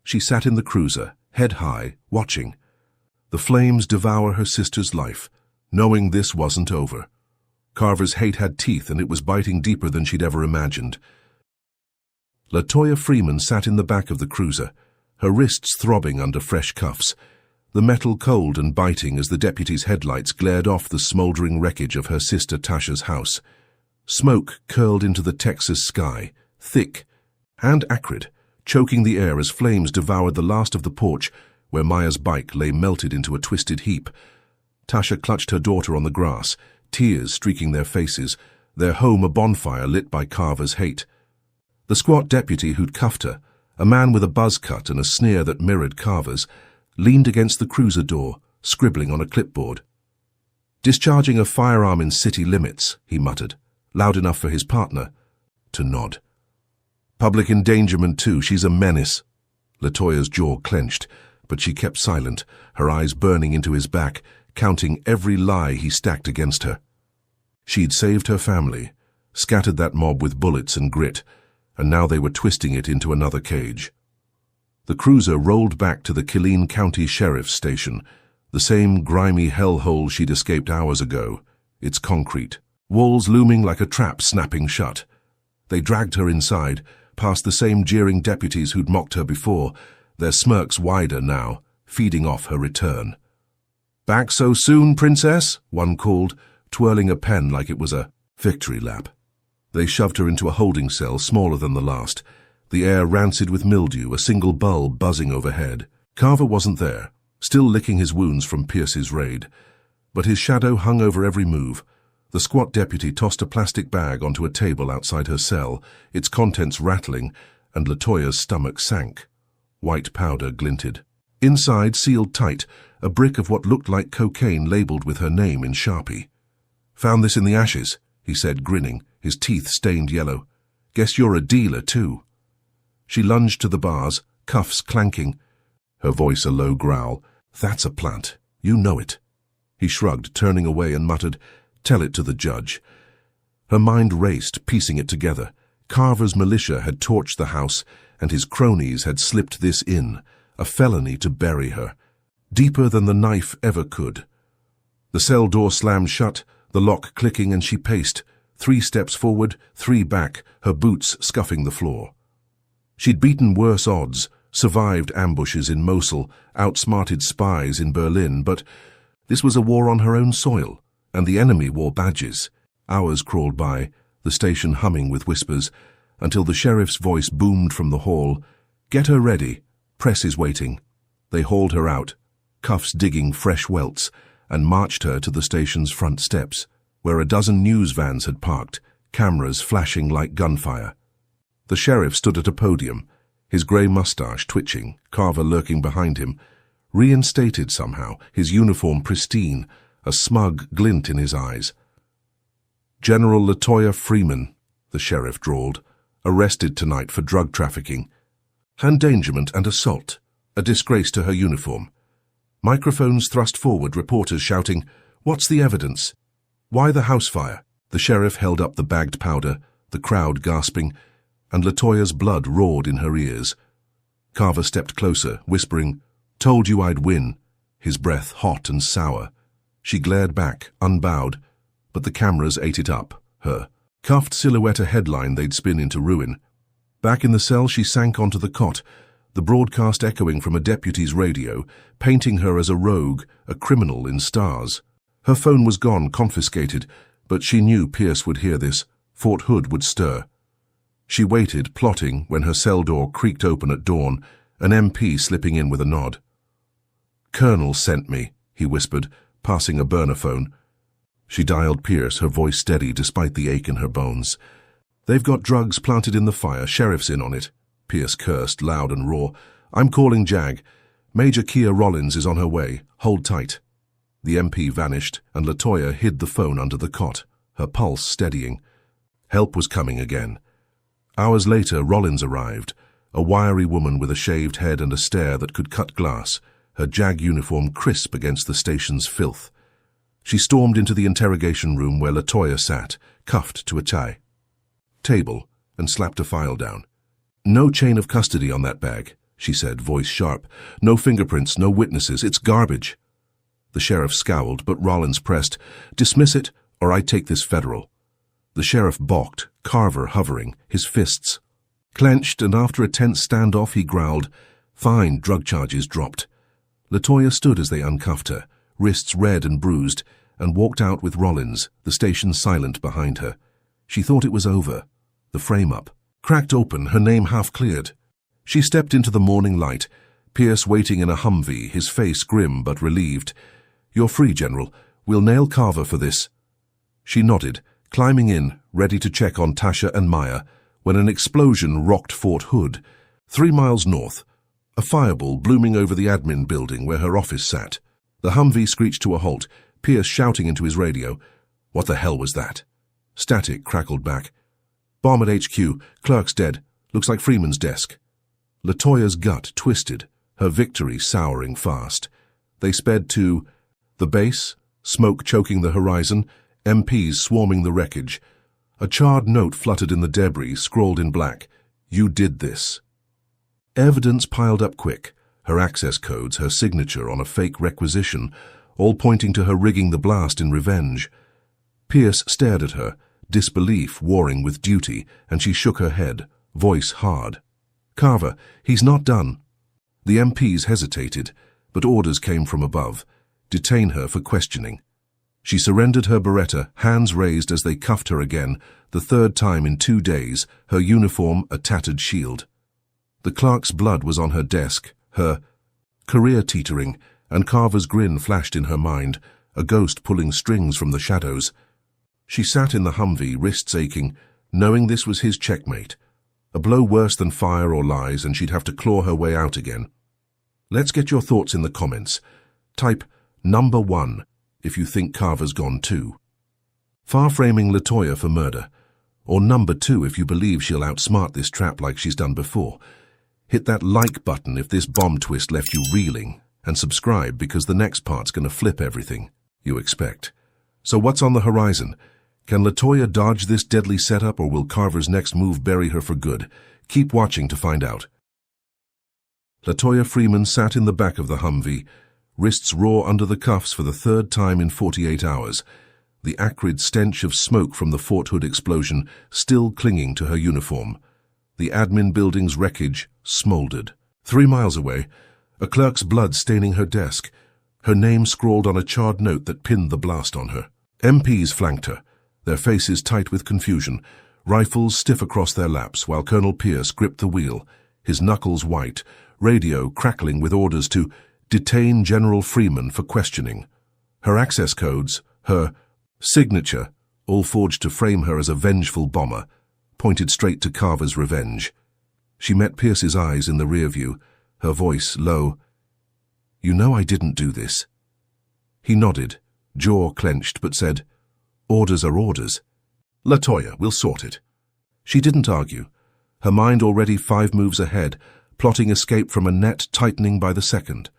She sat in the cruiser, head high, watching. The flames devour her sister's life, knowing this wasn't over. Carver's hate had teeth, and it was biting deeper than she'd ever imagined. LaToya Freeman sat in the back of the cruiser, her wrists throbbing under fresh cuffs, the metal cold and biting as the deputy's headlights glared off the smoldering wreckage of her sister Tasha's house. Smoke curled into the Texas sky, thick and acrid, choking the air as flames devoured the last of the porch where Maya's bike lay melted into a twisted heap. Tasha clutched her daughter on the grass, tears streaking their faces, their home a bonfire lit by Carver's hate. The squat deputy who'd cuffed her, a man with a buzz cut and a sneer that mirrored Carver's, leaned against the cruiser door, scribbling on a clipboard. "Discharging a firearm in city limits," he muttered, loud enough for his partner to nod. "Public endangerment too, she's a menace." LaToya's jaw clenched, but she kept silent, her eyes burning into his back, counting every lie he stacked against her. She'd saved her family, scattered that mob with bullets and grit, and now they were twisting it into another cage. The cruiser rolled back to the Killeen County Sheriff's Station, the same grimy hellhole she'd escaped hours ago, its concrete, walls looming like a trap snapping shut. They dragged her inside, past the same jeering deputies who'd mocked her before, their smirks wider now, feeding off her return. "Back so soon, Princess?" one called, twirling a pen like it was a victory lap. They shoved her into a holding cell smaller than the last, the air rancid with mildew, a single bulb buzzing overhead. Carver wasn't there, still licking his wounds from Pierce's raid, but his shadow hung over every move. The squat deputy tossed a plastic bag onto a table outside her cell, its contents rattling, and LaToya's stomach sank. White powder glinted. Inside, sealed tight, a brick of what looked like cocaine labeled with her name in Sharpie. "Found this in the ashes," he said, grinning, his teeth stained yellow. "Guess you're a dealer, too." She lunged to the bars, cuffs clanking. Her voice a low growl. "That's a plant. You know it." He shrugged, turning away, and muttered, "Tell it to the judge." Her mind raced, piecing it together. Carver's militia had torched the house, and his cronies had slipped this in, a felony to bury her, deeper than the knife ever could. The cell door slammed shut, the lock clicking, and she paced, 3 steps forward, 3 back, her boots scuffing the floor. She'd beaten worse odds, survived ambushes in Mosul, outsmarted spies in Berlin, but this was a war on her own soil, and the enemy wore badges. Hours crawled by, the station humming with whispers, until the sheriff's voice boomed from the hall. "Get her ready. Press is waiting." They hauled her out, cuffs digging fresh welts, and marched her to the station's front steps, where a dozen news vans had parked, cameras flashing like gunfire. The sheriff stood at a podium, his grey moustache twitching, Carver lurking behind him, reinstated somehow, his uniform pristine, a smug glint in his eyes. "General LaToya Freeman," the sheriff drawled, "arrested tonight for drug trafficking, endangerment and assault, a disgrace to her uniform." Microphones thrust forward, reporters shouting, "What's the evidence? Why the house fire?" The sheriff held up the bagged powder, the crowd gasping, and LaToya's blood roared in her ears. Carver stepped closer, whispering, "Told you I'd win," his breath hot and sour. She glared back, unbowed, but the cameras ate it up, her cuffed silhouette a headline they'd spin into ruin. Back in the cell, she sank onto the cot, the broadcast echoing from a deputy's radio, painting her as a rogue, a criminal in stars. Her phone was gone, confiscated, but she knew Pierce would hear this. Fort Hood would stir. She waited, plotting, when her cell door creaked open at dawn, an MP slipping in with a nod. "Colonel sent me," he whispered, passing a burner phone. She dialed Pierce, her voice steady despite the ache in her bones. "They've got drugs planted in the fire, sheriff's in on it," Pierce cursed, loud and raw. "I'm calling JAG. Major Kia Rollins is on her way. Hold tight." The MP vanished, and LaToya hid the phone under the cot, her pulse steadying. Help was coming again. Hours later, Rollins arrived, a wiry woman with a shaved head and a stare that could cut glass, her JAG uniform crisp against the station's filth. She stormed into the interrogation room where LaToya sat, cuffed to a table, and slapped a file down. "No chain of custody on that bag," she said, voice sharp. "No fingerprints, no witnesses. It's garbage." The sheriff scowled, but Rollins pressed, "Dismiss it, or I take this federal." The sheriff balked, Carver hovering, his fists clenched, and after a tense standoff he growled, "Fine," drug charges dropped. LaToya stood as they uncuffed her, wrists red and bruised, and walked out with Rollins, the station silent behind her. She thought it was over. The frame-up cracked open, her name half cleared. She stepped into the morning light, Pierce waiting in a Humvee, his face grim but relieved. "You're free, General. We'll nail Carver for this." She nodded, climbing in, ready to check on Tasha and Maya, when an explosion rocked Fort Hood, 3 miles north, a fireball blooming over the admin building where her office sat. The Humvee screeched to a halt, Pierce shouting into his radio. "What the hell was that?" Static crackled back. "Bomb at HQ. Clerk's dead. Looks like Freeman's desk." LaToya's gut twisted, her victory souring fast. They sped to the base, smoke choking the horizon, MPs swarming the wreckage. A charred note fluttered in the debris, scrawled in black. "You did this." Evidence piled up quick, her access codes, her signature on a fake requisition, all pointing to her rigging the blast in revenge. Pierce stared at her, disbelief warring with duty, and she shook her head, voice hard. "Carver, he's not done." The MPs hesitated, but orders came from above. Detain her for questioning. She surrendered her Beretta, hands raised as they cuffed her again, the 3rd time in 2 days, her uniform a tattered shield. The clerk's blood was on her desk, her career teetering, and Carver's grin flashed in her mind, a ghost pulling strings from the shadows. She sat in the Humvee, wrists aching, knowing this was his checkmate. A blow worse than fire or lies, and she'd have to claw her way out again. Let's get your thoughts in the comments. Type number 1 if you think Carver's gone too. Far-framing LaToya for murder. Or number 2 if you believe she'll outsmart this trap like she's done before. Hit that like button if this bomb twist left you reeling, and subscribe because the next part's gonna flip everything you expect. So what's on the horizon? Can LaToya dodge this deadly setup, or will Carver's next move bury her for good? Keep watching to find out. LaToya Freeman sat in the back of the Humvee, wrists raw under the cuffs for the 3rd time in 48 hours, the acrid stench of smoke from the Fort Hood explosion still clinging to her uniform. The admin building's wreckage smoldered. 3 miles away, a clerk's blood staining her desk, her name scrawled on a charred note that pinned the blast on her. MPs flanked her, their faces tight with confusion, rifles stiff across their laps, while Colonel Pierce gripped the wheel, his knuckles white, radio crackling with orders to detain General Freeman for questioning. Her access codes, her signature, all forged to frame her as a vengeful bomber, pointed straight to Carver's revenge. She met Pierce's eyes in the rear view, her voice low. "You know I didn't do this." He nodded, jaw clenched, but said, "Orders are orders. LaToya, we'll sort it." She didn't argue, her mind already 5 moves ahead, plotting escape from a net tightening by the second.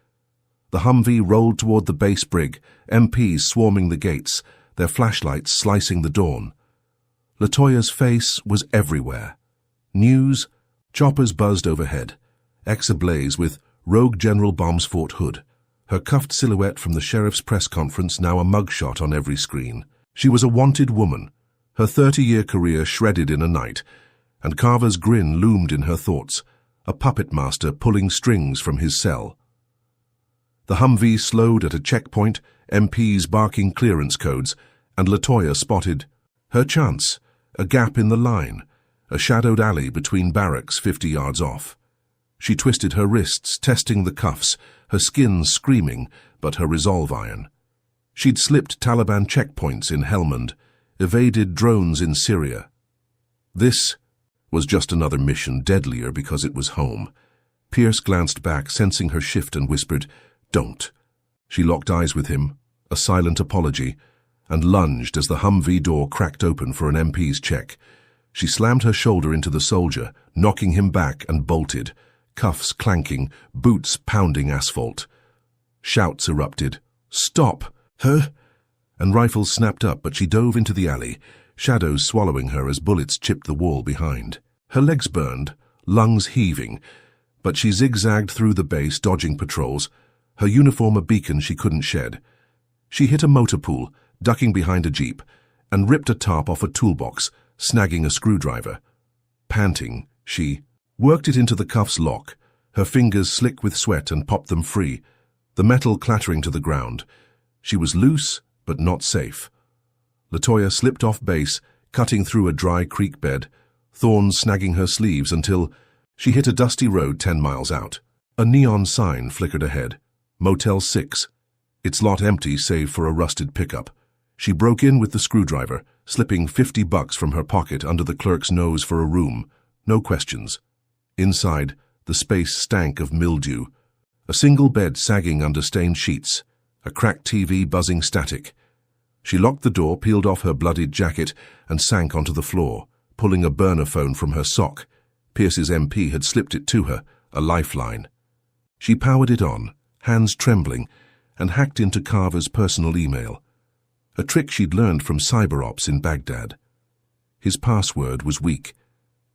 The Humvee rolled toward the base brig, MPs swarming the gates, their flashlights slicing the dawn. LaToya's face was everywhere. News, choppers buzzed overhead, X ablaze with Rogue General bombs Fort Hood, her cuffed silhouette from the sheriff's press conference now a mugshot on every screen. She was a wanted woman, her 30-year career shredded in a night, and Carver's grin loomed in her thoughts, a puppet master pulling strings from his cell. The Humvee slowed at a checkpoint, MPs barking clearance codes, and LaToya spotted her chance, a gap in the line, a shadowed alley between barracks 50 yards off. She twisted her wrists, testing the cuffs, her skin screaming, but her resolve iron. She'd slipped Taliban checkpoints in Helmand, evaded drones in Syria. This was just another mission, deadlier because it was home. Pierce glanced back, sensing her shift, and whispered, "Don't." She locked eyes with him, a silent apology, and lunged as the Humvee door cracked open for an MP's check. She slammed her shoulder into the soldier, knocking him back, and bolted, cuffs clanking, boots pounding asphalt. Shouts erupted. "Stop! Her!" And rifles snapped up, but she dove into the alley, shadows swallowing her as bullets chipped the wall behind. Her legs burned, lungs heaving, but she zigzagged through the base, dodging patrols, her uniform a beacon she couldn't shed. She hit a motor pool, ducking behind a jeep, and ripped a tarp off a toolbox, snagging a screwdriver. Panting, she worked it into the cuff's lock, her fingers slick with sweat, and popped them free, the metal clattering to the ground. She was loose, but not safe. LaToya slipped off base, cutting through a dry creek bed, thorns snagging her sleeves until she hit a dusty road 10 miles out. A neon sign flickered ahead. Motel 6. Its lot empty save for a rusted pickup. She broke in with the screwdriver, slipping $50 from her pocket under the clerk's nose for a room. No questions. Inside, the space stank of mildew. A single bed sagging under stained sheets, a cracked TV buzzing static. She locked the door, peeled off her bloodied jacket, and sank onto the floor, pulling a burner phone from her sock. Pierce's MP had slipped it to her, a lifeline. She powered it on, hands trembling, and hacked into Carver's personal email, a trick she'd learned from cyber ops in Baghdad. His password was weak,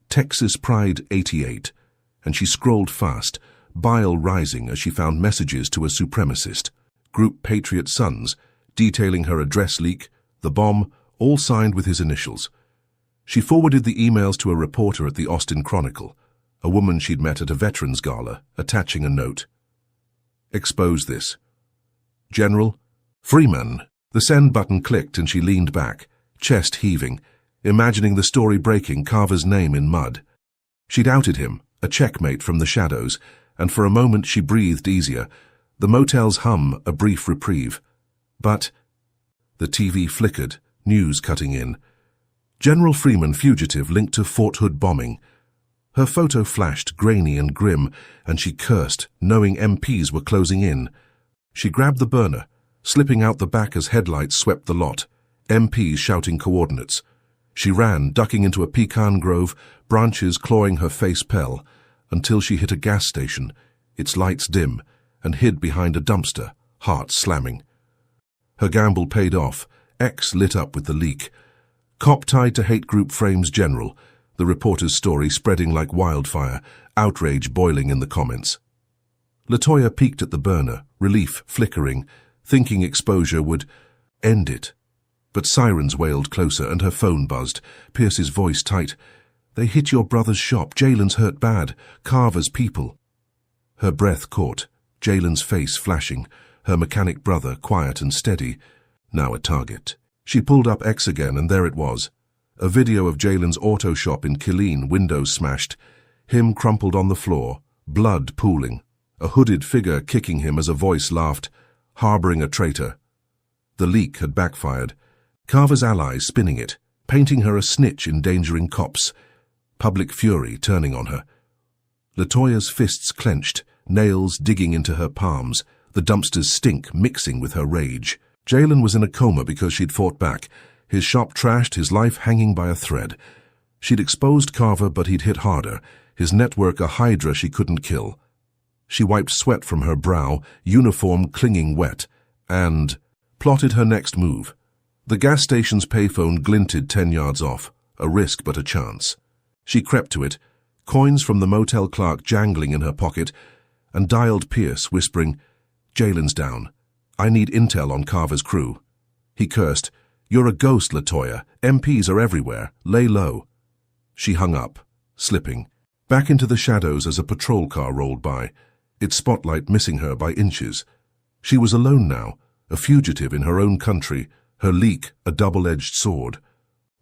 Texas Pride 88, and she scrolled fast, bile rising as she found messages to a supremacist, Group Patriot Sons, detailing her address leak, the bomb, all signed with his initials. She forwarded the emails to a reporter at the Austin Chronicle, a woman she'd met at a veterans gala, attaching a note. "Expose this. General Freeman." The send button clicked and she leaned back, chest heaving, imagining the story breaking, Carver's name in mud. She'd outed him, a checkmate from the shadows, and for a moment she breathed easier, the motel's hum a brief reprieve. But the TV flickered, news cutting in. General Freeman fugitive linked to Fort Hood bombing. Her photo flashed, grainy and grim, and she cursed, knowing MPs were closing in. She grabbed the burner, slipping out the back as headlights swept the lot, MPs shouting coordinates. She ran, ducking into a pecan grove, branches clawing her face pell, until she hit a gas station, its lights dim, and hid behind a dumpster, heart slamming. Her gamble paid off. X lit up with the leak. Cop tied to hate group frames general, the reporter's story spreading like wildfire, outrage boiling in the comments. LaToya peeked at the burner, relief flickering, thinking exposure would end it. But sirens wailed closer and her phone buzzed, Pierce's voice tight. "They hit your brother's shop. Jalen's hurt bad. Carver's people." Her breath caught, Jalen's face flashing, her mechanic brother quiet and steady, now a target. She pulled up X again, and there it was. A video of Jalen's auto shop in Killeen, windows smashed, him crumpled on the floor, blood pooling, a hooded figure kicking him as a voice laughed, harboring a traitor. The leak had backfired. Carver's allies spinning it, painting her a snitch endangering cops. Public fury turning on her. LaToya's fists clenched, nails digging into her palms, the dumpster's stink mixing with her rage. Jalen was in a coma because she'd fought back, his shop trashed, his life hanging by a thread. She'd exposed Carver, but he'd hit harder, his network a hydra she couldn't kill. She wiped sweat from her brow, uniform clinging wet, and plotted her next move. The gas station's payphone glinted 10 yards off, a risk but a chance. She crept to it, coins from the motel clerk jangling in her pocket, and dialed Pierce, whispering, "Jalen's down. I need intel on Carver's crew." He cursed, "You're a ghost, LaToya. MPs are everywhere. Lay low." She hung up, slipping, back into the shadows as a patrol car rolled by, its spotlight missing her by inches. She was alone now, a fugitive in her own country, her leak a double-edged sword.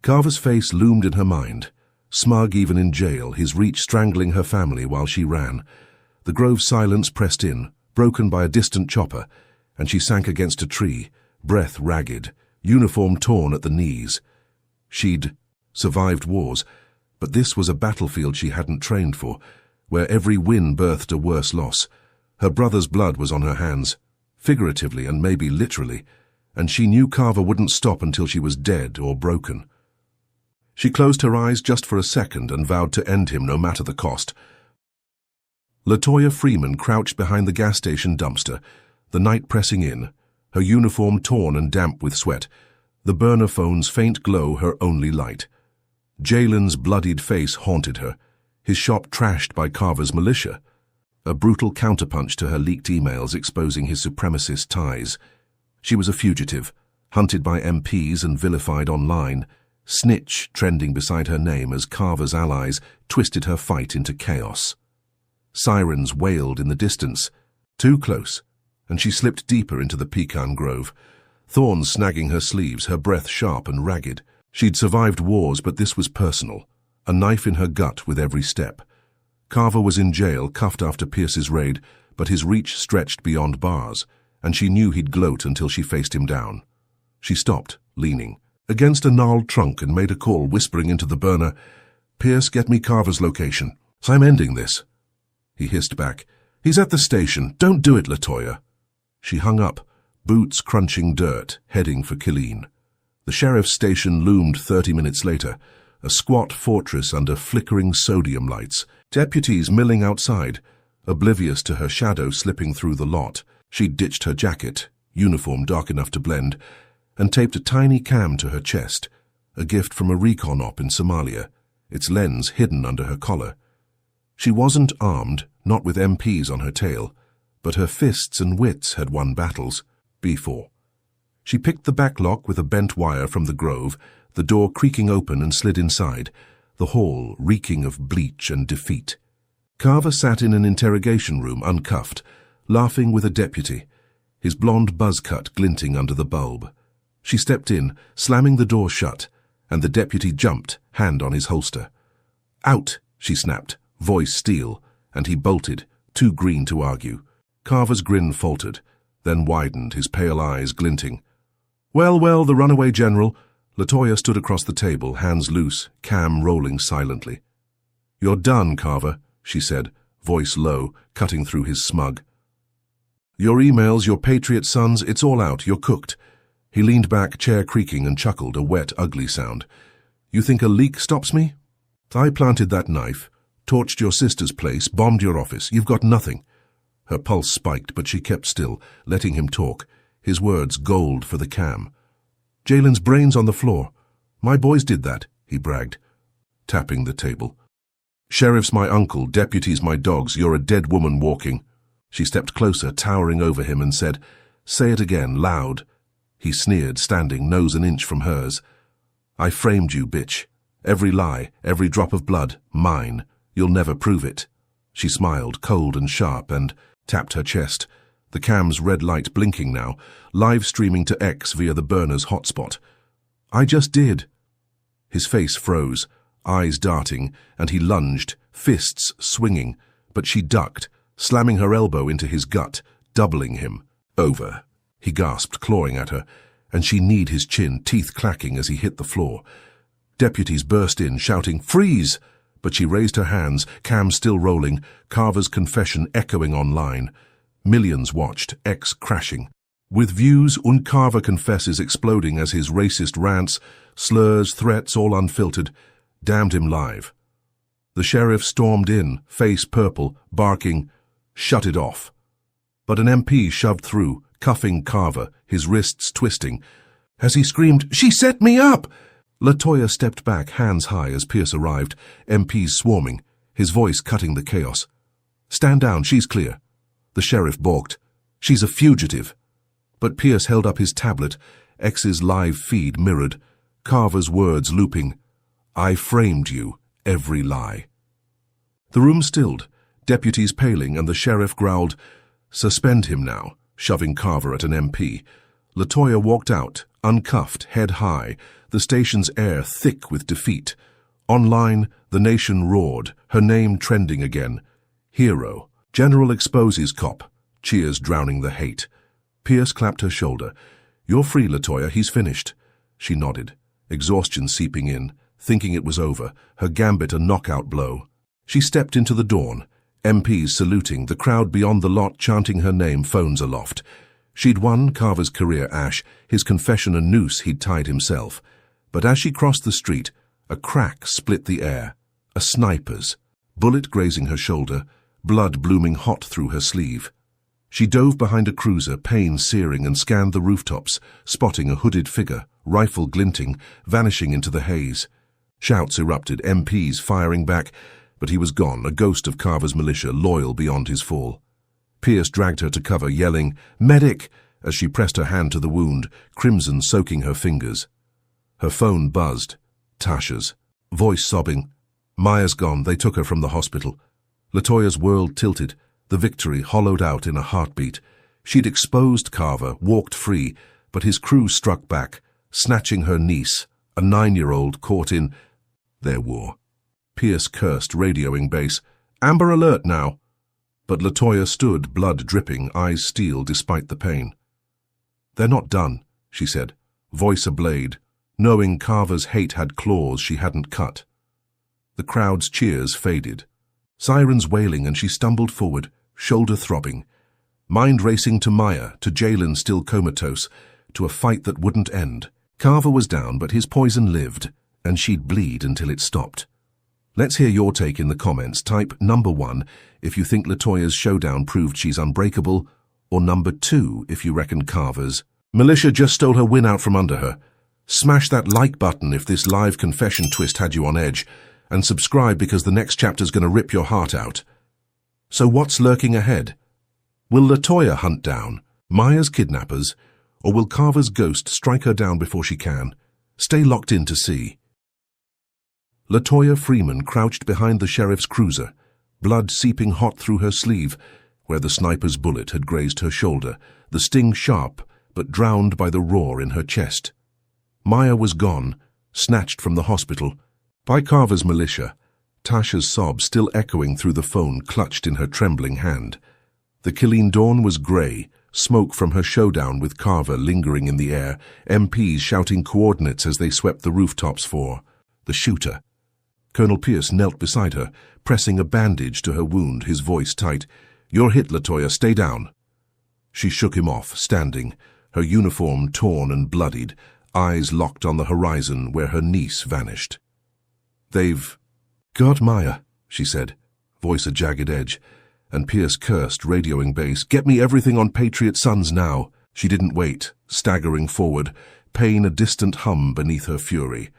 Carver's face loomed in her mind, smug even in jail, his reach strangling her family while she ran. The grove's silence pressed in, broken by a distant chopper, and she sank against a tree, breath ragged, uniform torn at the knees. She'd survived wars, but this was a battlefield she hadn't trained for, where every win birthed a worse loss. Her brother's blood was on her hands, figuratively and maybe literally, and she knew Carver wouldn't stop until she was dead or broken. She closed her eyes just for a second and vowed to end him no matter the cost. LaToya Freeman crouched behind the gas station dumpster, the night pressing in, her uniform torn and damp with sweat, the burner phone's faint glow her only light. Jalen's bloodied face haunted her, his shop trashed by Carver's militia, a brutal counterpunch to her leaked emails exposing his supremacist ties. She was a fugitive, hunted by MPs and vilified online, snitch trending beside her name as Carver's allies twisted her fight into chaos. Sirens wailed in the distance, too close, and she slipped deeper into the pecan grove, thorns snagging her sleeves, her breath sharp and ragged. She'd survived wars, but this was personal, a knife in her gut with every step. Carver was in jail, cuffed after Pierce's raid, but his reach stretched beyond bars, and she knew he'd gloat until she faced him down. She stopped, leaning against a gnarled trunk, and made a call, whispering into the burner, "Pierce, get me Carver's location. I'm ending this." He hissed back, "He's at the station. Don't do it, LaToya." She hung up, boots crunching dirt, heading for Killeen. The sheriff's station loomed 30 minutes later, a squat fortress under flickering sodium lights, deputies milling outside, oblivious to her shadow slipping through the lot. She'd ditched her jacket, uniform dark enough to blend, and taped a tiny cam to her chest, a gift from a recon op in Somalia, its lens hidden under her collar. She wasn't armed, not with MPs on her tail, but her fists and wits had won battles before. She picked the back lock with a bent wire from the grove, the door creaking open, and slid inside, the hall reeking of bleach and defeat. Carver sat in an interrogation room, uncuffed, laughing with a deputy, his blonde buzz cut glinting under the bulb. She stepped in, slamming the door shut, and the deputy jumped, hand on his holster. "Out," she snapped, voice steel, and he bolted, too green to argue. Carver's grin faltered, then widened, his pale eyes glinting. Well, the runaway general." LaToya stood across the table, hands loose, cam rolling silently. "You're done, Carver," she said, voice low, cutting through his smug. "Your emails, your Patriot sons, it's all out. You're cooked." He leaned back, chair creaking, and chuckled, a wet, ugly sound. "You think a leak stops me? I planted that knife, torched your sister's place, bombed your office. You've got nothing." Her pulse spiked, but she kept still, letting him talk, his words gold for the cam. "Jalen's brains on the floor. My boys did that," he bragged, tapping the table. "Sheriff's my uncle, deputies my dogs. You're a dead woman walking." She stepped closer, towering over him, and said, "Say it again, loud." He sneered, standing, nose an inch from hers. "I framed you, bitch. Every lie, every drop of blood, mine. You'll never prove it." She smiled, cold and sharp, and tapped her chest, the cam's red light blinking now, live streaming to X via the burner's hotspot. "I just did." His face froze, eyes darting, and he lunged, fists swinging, but she ducked, slamming her elbow into his gut, doubling him. "Over," he gasped, clawing at her, and she kneed his chin, teeth clacking as he hit the floor. Deputies burst in, shouting, "Freeze!" But she raised her hands, cam still rolling, Carver's confession echoing online. Millions watched, X crashing. With views, Carver confesses exploding as his racist rants, slurs, threats, all unfiltered, damned him live. The sheriff stormed in, face purple, barking, "Shut it off." But an MP shoved through, cuffing Carver, his wrists twisting. As he screamed, "She set me up!" LaToya stepped back, hands high, as Pierce arrived, MPs swarming, his voice cutting the chaos. "Stand down, she's clear." The sheriff balked. "She's a fugitive." But Pierce held up his tablet, X's live feed mirrored, Carver's words looping, "I framed you, every lie." The room stilled, deputies paling, and the sheriff growled, "Suspend him now," shoving Carver at an MP. LaToya walked out, uncuffed, head high, the station's air thick with defeat. Online, the nation roared, her name trending again. Hero. General exposes cop. Cheers drowning the hate. Pierce clapped her shoulder. "You're free, LaToya, he's finished." She nodded, exhaustion seeping in, thinking it was over, her gambit a knockout blow. She stepped into the dawn, MPs saluting, the crowd beyond the lot chanting her name, phones aloft. She'd won Carver's career ash, his confession a noose he'd tied himself. But as she crossed the street, a crack split the air. A sniper's, bullet grazing her shoulder, blood blooming hot through her sleeve. She dove behind a cruiser, pain searing, and scanned the rooftops, spotting a hooded figure, rifle glinting, vanishing into the haze. Shouts erupted, MPs firing back, but he was gone, a ghost of Carver's militia, loyal beyond his fall. Pierce dragged her to cover, yelling, "Medic!" as she pressed her hand to the wound, crimson soaking her fingers. Her phone buzzed. Tasha's. Voice sobbing. "Maya's gone. They took her from the hospital." LaToya's world tilted, the victory hollowed out in a heartbeat. She'd exposed Carver, walked free, but his crew struck back, snatching her niece, a 9-year-old caught in their war. Pierce cursed, radioing base, "Amber alert now." But LaToya stood, blood dripping, eyes steel despite the pain. "They're not done," she said, voice ablade, knowing Carver's hate had claws she hadn't cut. The crowd's cheers faded. Sirens wailing, and she stumbled forward, shoulder throbbing. Mind racing to Maya, to Jalen still comatose, to a fight that wouldn't end. Carver was down, but his poison lived, and she'd bleed until it stopped. Let's hear your take in the comments. Type number 1 if you think LaToya's showdown proved she's unbreakable, or number 2 if you reckon Carver's. Militia just stole her win out from under her. Smash that like button if this live confession twist had you on edge, and subscribe because the next chapter's going to rip your heart out. So what's lurking ahead? Will LaToya hunt down Maya's kidnappers, or will Carver's ghost strike her down before she can? Stay locked in to see. LaToya Freeman crouched behind the sheriff's cruiser, blood seeping hot through her sleeve, where the sniper's bullet had grazed her shoulder, the sting sharp, but drowned by the roar in her chest. Maya was gone, snatched from the hospital, by Carver's militia, Tasha's sob still echoing through the phone clutched in her trembling hand. The Killeen dawn was grey, smoke from her showdown with Carver lingering in the air, MPs shouting coordinates as they swept the rooftops for the shooter. Colonel Pierce knelt beside her, pressing a bandage to her wound, his voice tight. "You're hit, Latoya. Stay down." She shook him off, standing, her uniform torn and bloodied, eyes locked on the horizon where her niece vanished. "They've got Maya," she said, voice a jagged edge, and Pierce cursed, radioing base. "Get me everything on Patriot Sons now." She didn't wait, staggering forward, pain a distant hum beneath her fury.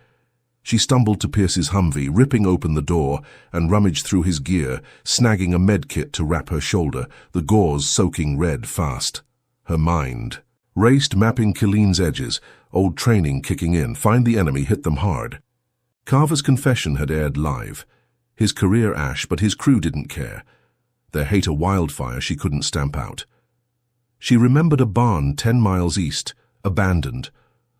She stumbled to Pierce's Humvee, ripping open the door, and rummaged through his gear, snagging a med kit to wrap her shoulder, the gauze soaking red fast. Her mind raced, mapping Killeen's edges, old training kicking in. Find the enemy, hit them hard. Carver's confession had aired live. His career ash, but his crew didn't care. Their hate a wildfire she couldn't stamp out. She remembered a barn 10 miles east, abandoned,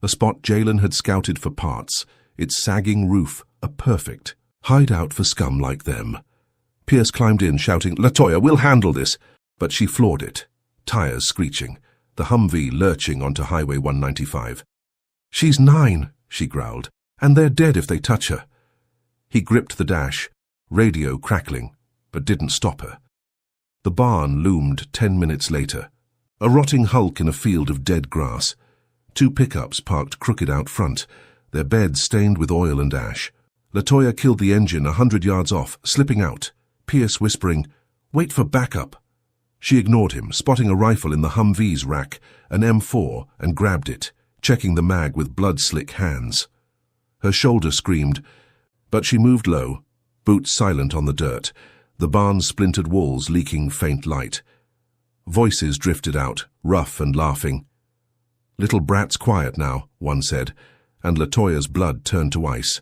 a spot Jalen had scouted for parts, its sagging roof a perfect hideout for scum like them. Pierce climbed in, shouting, "Latoya, we'll handle this!" But she floored it, tires screeching, the Humvee lurching onto Highway 195. "She's 9, she growled, "and they're dead if they touch her." He gripped the dash, radio crackling, but didn't stop her. The barn loomed 10 minutes later, a rotting hulk in a field of dead grass. 2 pickups parked crooked out front, their beds stained with oil and ash. Latoya killed the engine 100 yards off, slipping out, Pierce whispering, "Wait for backup." She ignored him, spotting a rifle in the Humvee's rack, an M4, and grabbed it, checking the mag with blood-slick hands. Her shoulder screamed, but she moved low, boots silent on the dirt, the barn's splintered walls leaking faint light. Voices drifted out, rough and laughing. "Little brat's quiet now," one said, and Latoya's blood turned to ice.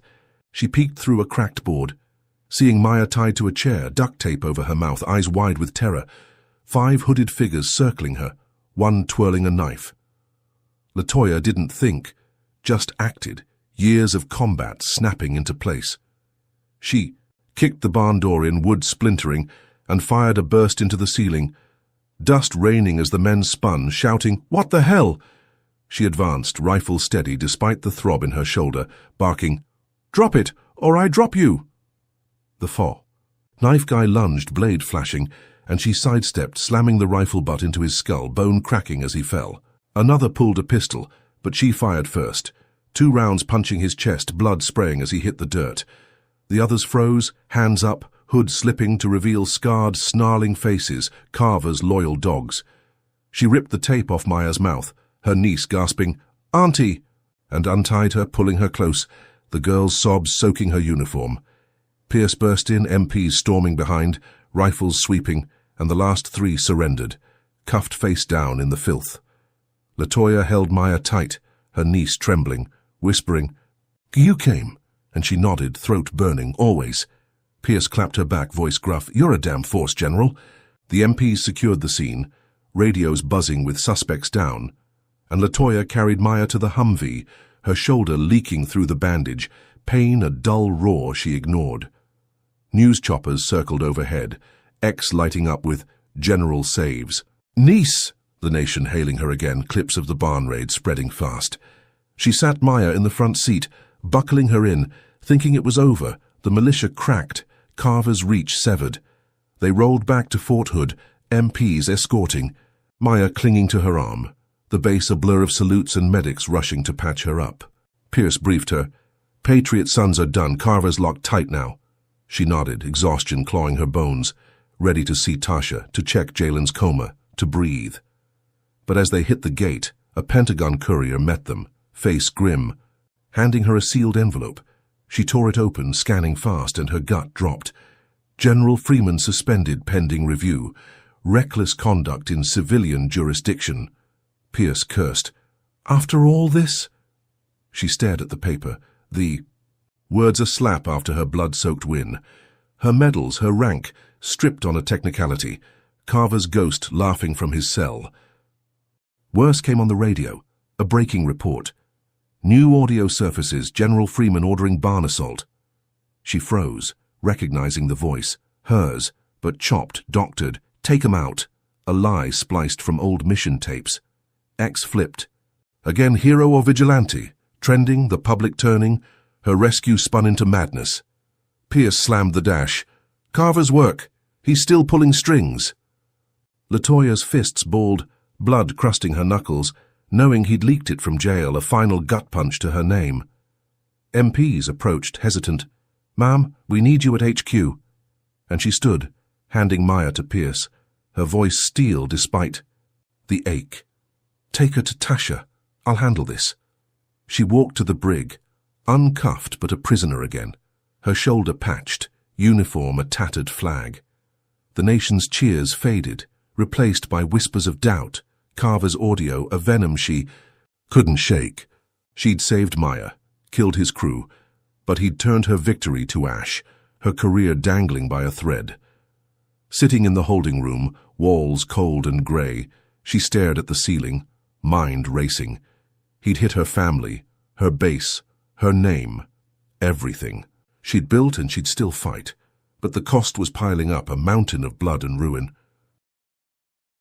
She peeked through a cracked board, seeing Maya tied to a chair, duct tape over her mouth, eyes wide with terror. 5 hooded figures circling her, one twirling a knife. Latoya didn't think, just acted, years of combat snapping into place. She kicked the barn door in, wood splintering, and fired a burst into the ceiling, dust raining as the men spun, shouting, "What the hell?" She advanced, rifle steady despite the throb in her shoulder, barking, "Drop it, or I drop you!" The fall. Knife guy lunged, blade flashing, and she sidestepped, slamming the rifle butt into his skull, bone cracking as he fell. Another pulled a pistol, but she fired first, 2 rounds punching his chest, blood spraying as he hit the dirt. The others froze, hands up, hood slipping to reveal scarred, snarling faces, Carver's loyal dogs. She ripped the tape off Maya's mouth, her niece gasping, "Auntie!" and untied her, pulling her close, the girl's sobs soaking her uniform. Pierce burst in, MPs storming behind, rifles sweeping, and the last 3 surrendered, cuffed face down in the filth. Latoya held Maya tight, her niece trembling, whispering, "You came," and she nodded, throat burning, "Always." Pierce clapped her back, voice gruff, "You're a damn force, General." The MPs secured the scene, radios buzzing with suspects down, and Latoya carried Maya to the Humvee, her shoulder leaking through the bandage, pain a dull roar she ignored. News choppers circled overhead, X lighting up with "General saves." "Niece!" the nation hailing her again, clips of the barn raid spreading fast. She sat Maya in the front seat, buckling her in, thinking it was over. The militia cracked, Carver's reach severed. They rolled back to Fort Hood, MPs escorting, Maya clinging to her arm, the base a blur of salutes and medics rushing to patch her up. Pierce briefed her, "Patriot Sons are done, Carver's locked tight now." She nodded, exhaustion clawing her bones, ready to see Tasha, to check Jalen's coma, to breathe. But as they hit the gate, a Pentagon courier met them, face grim, handing her a sealed envelope. She tore it open, scanning fast, and her gut dropped. General Freeman suspended pending review. Reckless conduct in civilian jurisdiction. Pierce cursed. "After all this?" She stared at the paper. The words a slap after her blood-soaked win. Her medals, her rank, stripped on a technicality. Carver's ghost laughing from his cell. Worse came on the radio. A breaking report. New audio surfaces, General Freeman ordering barn assault. She froze, recognizing the voice. Hers, but chopped, doctored. "Take 'em out." A lie spliced from old mission tapes. X flipped. Again hero or vigilante? Trending, the public turning. Her rescue spun into madness. Pierce slammed the dash. "Carver's work. He's still pulling strings." LaToya's fists balled, blood crusting her knuckles, knowing he'd leaked it from jail, a final gut punch to her name. MPs approached, hesitant. "Ma'am, we need you at HQ." And she stood, handing Maya to Pierce, her voice steel despite the ache. "Take her to Tasha. I'll handle this." She walked to the brig, uncuffed but a prisoner again, her shoulder patched, uniform a tattered flag. The nation's cheers faded, replaced by whispers of doubt, Carver's audio a venom she couldn't shake. She'd saved Maya, killed his crew, but he'd turned her victory to ash, her career dangling by a thread. Sitting in the holding room, walls cold and grey, she stared at the ceiling, mind racing. He'd hit her family, her base, her name, everything. She'd built and she'd still fight, but the cost was piling up, a mountain of blood and ruin.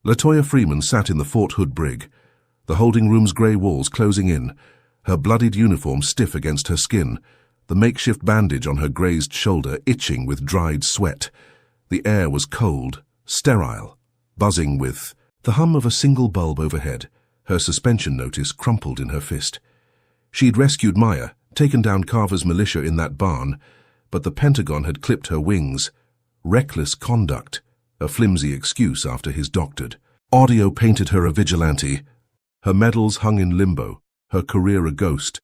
LaToya Freeman sat in the Fort Hood brig, the holding room's grey walls closing in, her bloodied uniform stiff against her skin, the makeshift bandage on her grazed shoulder itching with dried sweat. The air was cold, sterile, buzzing with the hum of a single bulb overhead, her suspension notice crumpled in her fist. She'd rescued Maya, taken down Carver's militia in that barn, but the Pentagon had clipped her wings. Reckless conduct, a flimsy excuse after his doctored. Audio painted her a vigilante. Her medals hung in limbo, her career a ghost,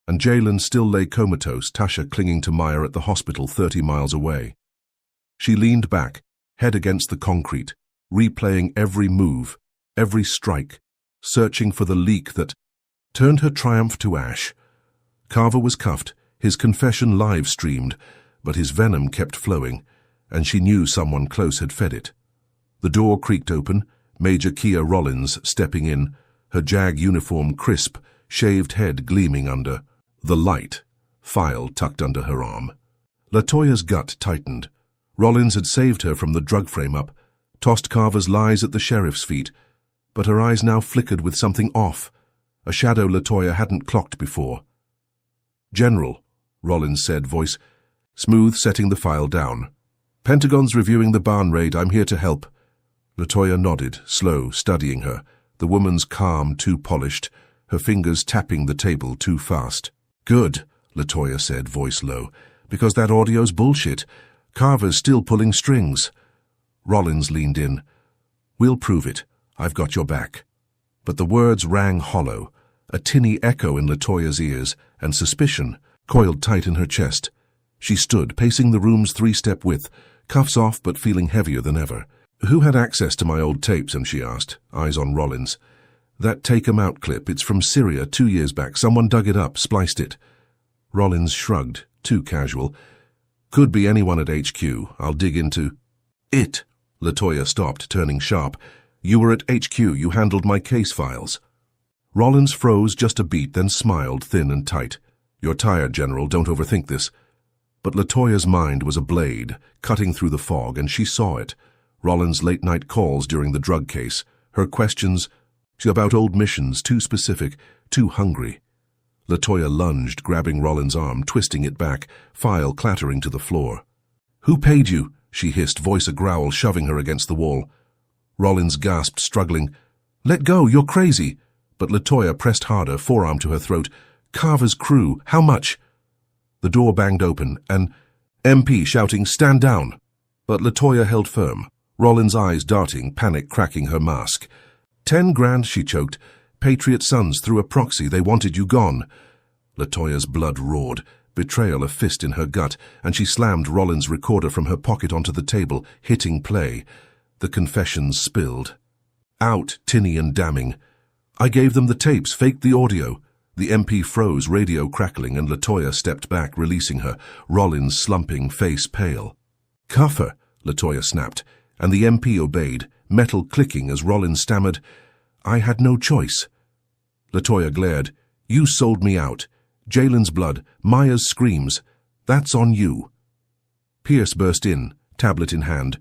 and Jalen still lay comatose, Tasha clinging to Maya at the hospital 30 miles away. She leaned back, head against the concrete, replaying every move, every strike, searching for the leak that turned her triumph to ash. Carver was cuffed, his confession live-streamed, but his venom kept flowing, and she knew someone close had fed it. The door creaked open, Major Kia Rollins stepping in, her JAG uniform crisp, shaved head gleaming under the light, file tucked under her arm. LaToya's gut tightened. Rollins had saved her from the drug frame-up, tossed Carver's lies at the sheriff's feet, but her eyes now flickered with something off, a shadow LaToya hadn't clocked before. "General," Rollins said, voice smooth, setting the file down. "Pentagon's reviewing the barn raid. I'm here to help." LaToya nodded, slow, studying her, the woman's calm too polished, her fingers tapping the table too fast. "Good," LaToya said, voice low, "because that audio's bullshit. Carver's still pulling strings." Rollins leaned in. "We'll prove it. I've got your back." But the words rang hollow, a tinny echo in LaToya's ears, and suspicion coiled tight in her chest. She stood, pacing the room's 3-step width, cuffs off but feeling heavier than ever. "Who had access to my old tapes?" and she asked, eyes on Rollins. "That Take 'em Out clip, it's from Syria 2 years back. Someone dug it up, spliced it." Rollins shrugged, too casual. "Could be anyone at HQ. I'll dig into it." LaToya stopped, turning sharp. "You were at HQ. You handled my case files." Rollins froze just a beat, then smiled, thin and tight. "You're tired, General. Don't overthink this." But LaToya's mind was a blade, cutting through the fog, and she saw it. Rollins' late-night calls during the drug case, her questions about old missions, too specific, too hungry. LaToya lunged, grabbing Rollins' arm, twisting it back, file clattering to the floor. "Who paid you?" she hissed, voice a growl, shoving her against the wall. Rollins gasped, struggling. "Let go, you're crazy." But LaToya pressed harder, forearm to her throat. "Carver's crew, how much?" The door banged open, an MP shouting, "Stand down!" But LaToya held firm, Rollins' eyes darting, panic cracking her mask. 10 grand, she choked. "Patriot Sons through a proxy. They wanted you gone." LaToya's blood roared, betrayal a fist in her gut, and she slammed Rollins' recorder from her pocket onto the table, hitting play. The confessions spilled. Out, tinny and damning. "I gave them the tapes, faked the audio." The MP froze, radio crackling, and LaToya stepped back, releasing her, Rollins slumping, face pale. "Cuff her," LaToya snapped, and the MP obeyed, metal clicking as Rollins stammered, "I had no choice." LaToya glared. "You sold me out. Jalen's blood, Maya's screams. That's on you." Pierce burst in, tablet in hand.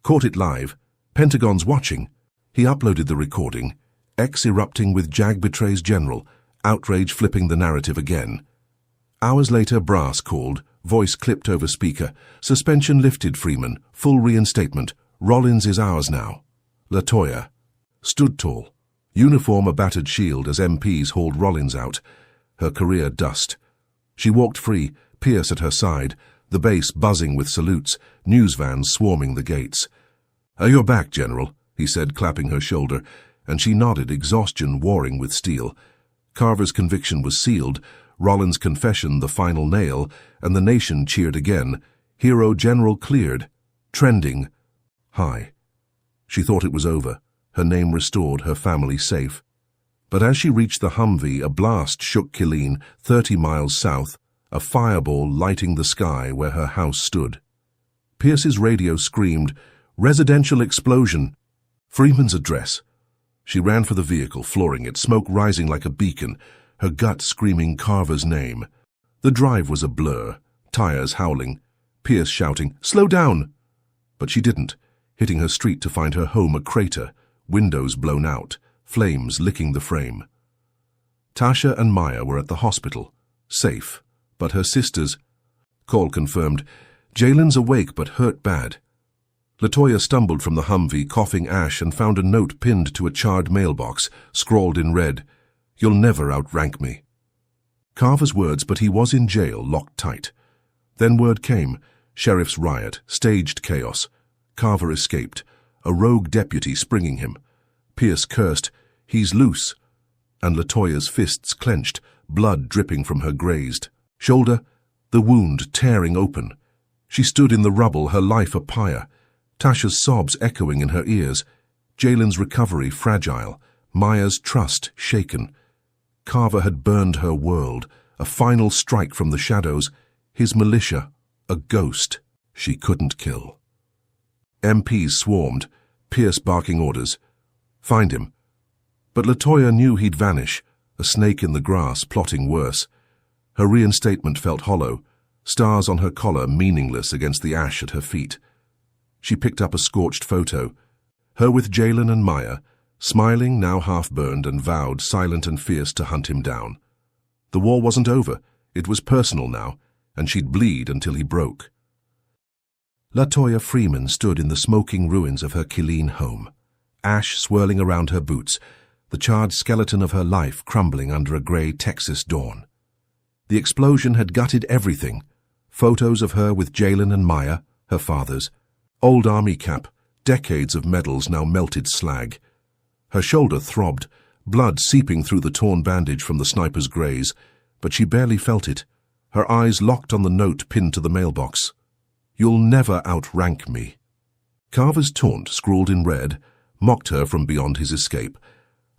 Caught it live. Pentagon's watching. He uploaded the recording. X erupting with JAG betrays General. Outrage flipping the narrative again. Hours later, brass called, voice clipped over speaker. Suspension lifted, Freeman. Full reinstatement. Rollins is ours now. LaToya stood tall, uniform a battered shield as MPs hauled Rollins out, her career dust. She walked free, Pierce at her side, the base buzzing with salutes, news vans swarming the gates. You're back, General, he said, clapping her shoulder, and she nodded, exhaustion warring with steel. Carver's conviction was sealed, Rollins' confession the final nail, and the nation cheered again. Hero General cleared, trending high. She thought it was over, her name restored, her family safe. But as she reached the Humvee, a blast shook Killeen, 30 miles south, a fireball lighting the sky where her house stood. Pierce's radio screamed, "Residential explosion!" Freeman's address. She ran for the vehicle, flooring it, smoke rising like a beacon, her gut screaming Carver's name. The drive was a blur, tires howling, Pierce shouting, "Slow down!" But she didn't, hitting her street to find her home a crater, windows blown out, flames licking the frame. Tasha and Maya were at the hospital, safe, but her sisters... Call confirmed. Jalen's awake but hurt bad. LaToya stumbled from the Humvee, coughing ash, and found a note pinned to a charred mailbox, scrawled in red, "You'll never outrank me." Carver's words, but he was in jail, locked tight. Then word came, sheriff's riot, staged chaos. Carver escaped, a rogue deputy springing him. Pierce cursed, "He's loose," and LaToya's fists clenched, blood dripping from her grazed shoulder, the wound tearing open. She stood in the rubble, her life a pyre. Tasha's sobs echoing in her ears, Jalen's recovery fragile, Maya's trust shaken. Carver had burned her world, a final strike from the shadows, his militia, a ghost she couldn't kill. MPs swarmed, Pierce barking orders. Find him. But LaToya knew he'd vanish, a snake in the grass, plotting worse. Her reinstatement felt hollow, stars on her collar meaningless against the ash at her feet. She picked up a scorched photo, her with Jalen and Maya, smiling, now half-burned, and vowed, silent and fierce, to hunt him down. The war wasn't over, it was personal now, and she'd bleed until he broke. LaToya Freeman stood in the smoking ruins of her Killeen home, ash swirling around her boots, the charred skeleton of her life crumbling under a grey Texas dawn. The explosion had gutted everything, photos of her with Jalen and Maya, her fathers, old army cap, decades of medals now melted slag. Her shoulder throbbed, blood seeping through the torn bandage from the sniper's graze, but she barely felt it, her eyes locked on the note pinned to the mailbox. "You'll never outrank me." Carver's taunt, scrawled in red, mocked her from beyond his escape,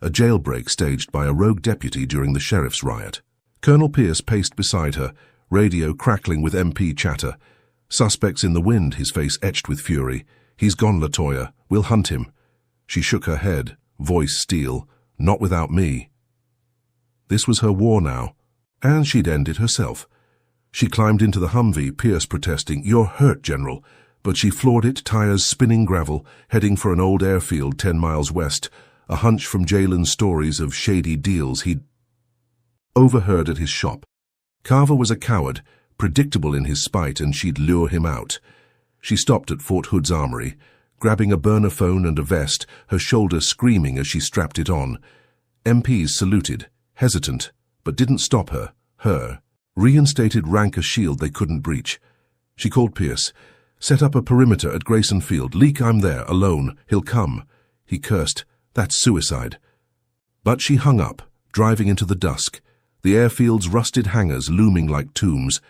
a jailbreak staged by a rogue deputy during the sheriff's riot. Colonel Pierce paced beside her, radio crackling with MP chatter. Suspects in the wind, his face etched with fury. "He's gone, LaToya. We'll hunt him." She shook her head, voice steel. "Not without me." This was her war now, and she'd end it herself. She climbed into the Humvee, Pierce protesting, "You're hurt, General." But she floored it, tires spinning gravel, heading for an old airfield 10 miles west, a hunch from Jalen's stories of shady deals he'd overheard at his shop. Carver was a coward, predictable in his spite, and she'd lure him out. She stopped at Fort Hood's armory, grabbing a burner phone and a vest, her shoulder screaming as she strapped it on. MPs saluted, hesitant, but didn't stop her. Reinstated rank a shield they couldn't breach. She called Pierce. "Set up a perimeter at Grayson Field. Leak I'm there, alone. He'll come." He cursed. "That's suicide." But she hung up, driving into the dusk, the airfield's rusted hangars looming like tombs.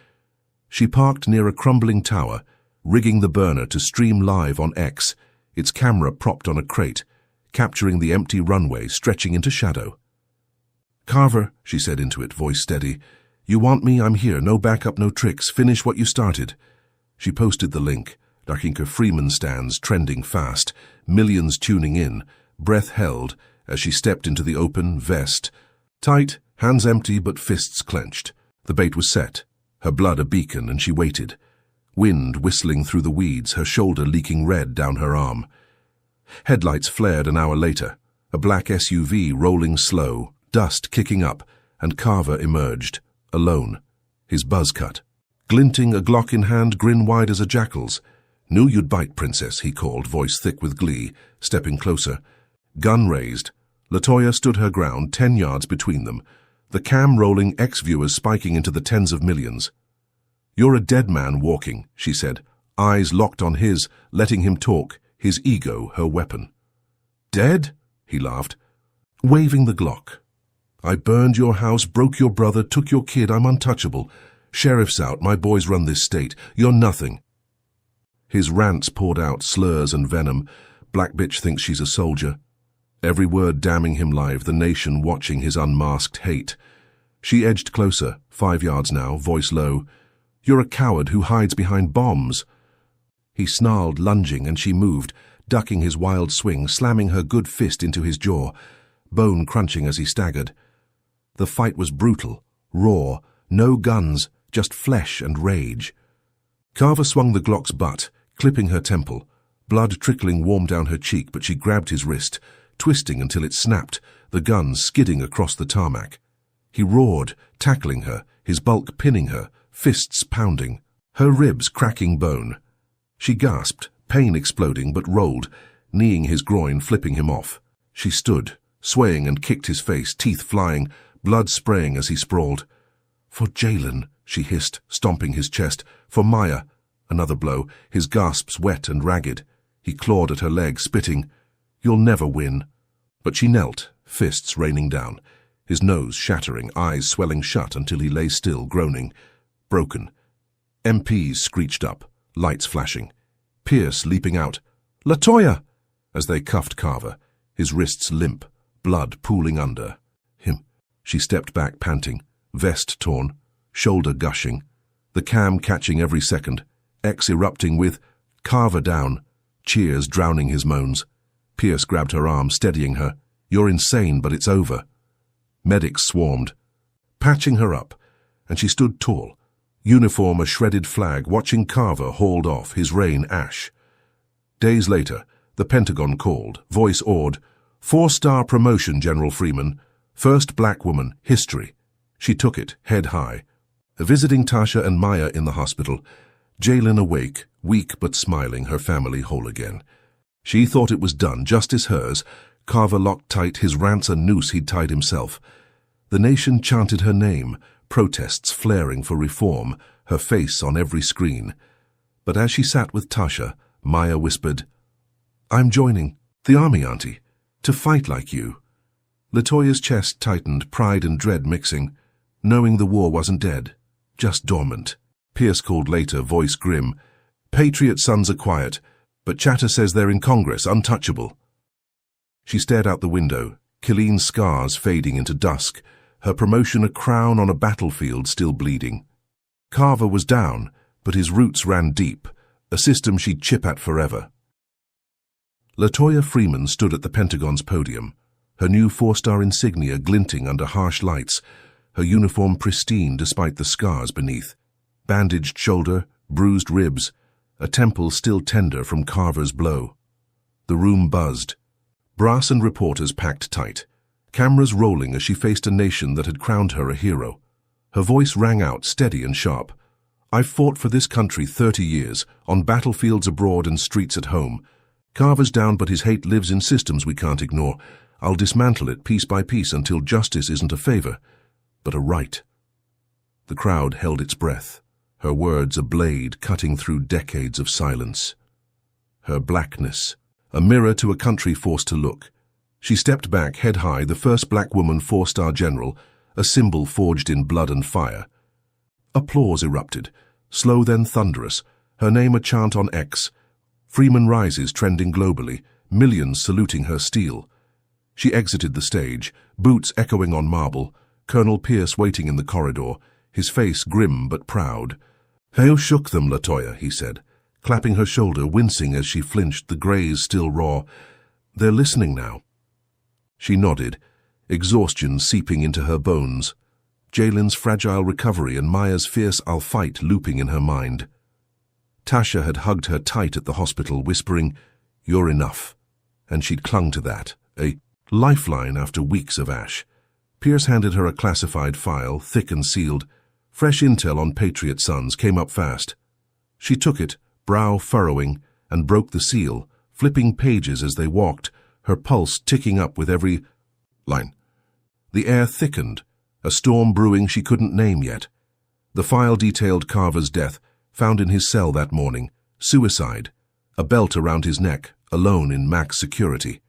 She parked near a crumbling tower, rigging the burner to stream live on X, its camera propped on a crate, capturing the empty runway stretching into shadow. "Carver," she said into it, voice steady, "you want me, I'm here, no backup, no tricks, finish what you started." She posted the link. Darkinka Freeman stands, trending fast, millions tuning in, breath held as she stepped into the open, vest. Tight, hands empty but fists clenched. The bait was set, her blood a beacon, and she waited. Wind whistling through the weeds, her shoulder leaking red down her arm. Headlights flared an hour later, a black SUV rolling slow, dust kicking up, and Carver emerged, alone. his buzz cut. Glinting, a Glock in hand, grin wide as a jackal's. "Knew you'd bite, Princess," he called, voice thick with glee, stepping closer. Gun raised. LaToya stood her ground, 10 yards between them, the cam rolling, ex-viewers spiking into the tens of millions. "You're a dead man walking," she said, eyes locked on his, letting him talk, his ego her weapon. "Dead?" he laughed, waving the Glock. "I burned your house, broke your brother, took your kid. I'm untouchable. Sheriff's out, my boys run this state. You're nothing." His rants poured out, slurs and venom. Black bitch thinks she's a soldier. Every word damning him live, the nation watching his unmasked hate. She edged closer, 5 yards now, voice low. "You're a coward who hides behind bombs." He snarled, lunging, and she moved, ducking his wild swing, slamming her good fist into his jaw, bone crunching as he staggered. The fight was brutal, raw, no guns, just flesh and rage. Carver swung the Glock's butt, clipping her temple, blood trickling warm down her cheek, but she grabbed his wrist, twisting until it snapped, the gun skidding across the tarmac. He roared, tackling her, his bulk pinning her, fists pounding, her ribs cracking bone. She gasped, pain exploding, but rolled, kneeing his groin, flipping him off. She stood, swaying, and kicked his face, teeth flying, blood spraying as he sprawled. "For Jalen," she hissed, stomping his chest. "For Maya." Another blow, his gasps wet and ragged. He clawed at her leg, spitting. "You'll never win." But she knelt, fists raining down, his nose shattering, eyes swelling shut until he lay still, groaning. Broken. MPs screeched up, lights flashing. Pierce leaping out. "LaToya!" as they cuffed Carver, his wrists limp, blood pooling under him. She stepped back, panting, vest torn, shoulder gushing, the cam catching every second, X erupting with "Carver down," cheers drowning his moans. Pierce grabbed her arm, steadying her. "You're insane, but it's over." Medics swarmed, patching her up, and she stood tall, uniform a shredded flag, watching Carver hauled off, his reign ash. Days later, the Pentagon called, voice awed. 4-star promotion, General Freeman. First black woman, history. She took it, head high. Visiting Tasha and Maya in the hospital, Jalen awake, weak but smiling, her family whole again. She thought it was done, justice hers. Carver locked tight, his rants a noose he'd tied himself. The nation chanted her name, protests flaring for reform, her face on every screen. But as she sat with Tasha, Maya whispered, "I'm joining the army, Auntie, to fight like you." LaToya's chest tightened, pride and dread mixing, knowing the war wasn't dead, just dormant. Pierce called later, voice grim. "Patriot sons are quiet, but chatter says they're in Congress, untouchable." She stared out the window, Killeen's scars fading into dusk, her promotion a crown on a battlefield still bleeding. Carver was down, but his roots ran deep, a system she'd chip at forever. LaToya Freeman stood at the Pentagon's podium, her new 4-star insignia glinting under harsh lights, her uniform pristine despite the scars beneath. Bandaged shoulder, bruised ribs, a temple still tender from Carver's blow. The room buzzed. Brass and reporters packed tight, cameras rolling as she faced a nation that had crowned her a hero. Her voice rang out, steady and sharp. "I've fought for this country 30 years, on battlefields abroad and streets at home. Carver's down, but his hate lives in systems we can't ignore. I'll dismantle it piece by piece until justice isn't a favor, but a right." The crowd held its breath, her words a blade cutting through decades of silence. Her blackness, a mirror to a country forced to look. She stepped back, head high, the first black woman 4-star general, a symbol forged in blood and fire. Applause erupted, slow then thunderous, her name a chant on X. Freeman rises, trending globally, millions saluting her steel. She exited the stage, boots echoing on marble, Colonel Pierce waiting in the corridor, his face grim but proud. "Hail shook them, LaToya," he said, clapping her shoulder, wincing as she flinched, the graze still raw. "They're listening now." She nodded, exhaustion seeping into her bones. Jalen's fragile recovery and Maya's fierce "I'll fight" looping in her mind. Tasha had hugged her tight at the hospital, whispering, "You're enough," and she'd clung to that, a lifeline after weeks of ash. Pierce handed her a classified file, thick and sealed. Fresh intel on Patriot Sons came up fast. She took it, brow furrowing, and broke the seal, flipping pages as they walked, her pulse ticking up with every line. The air thickened, a storm brewing she couldn't name yet. The file detailed Carver's death, found in his cell that morning, suicide, a belt around his neck, alone in max security.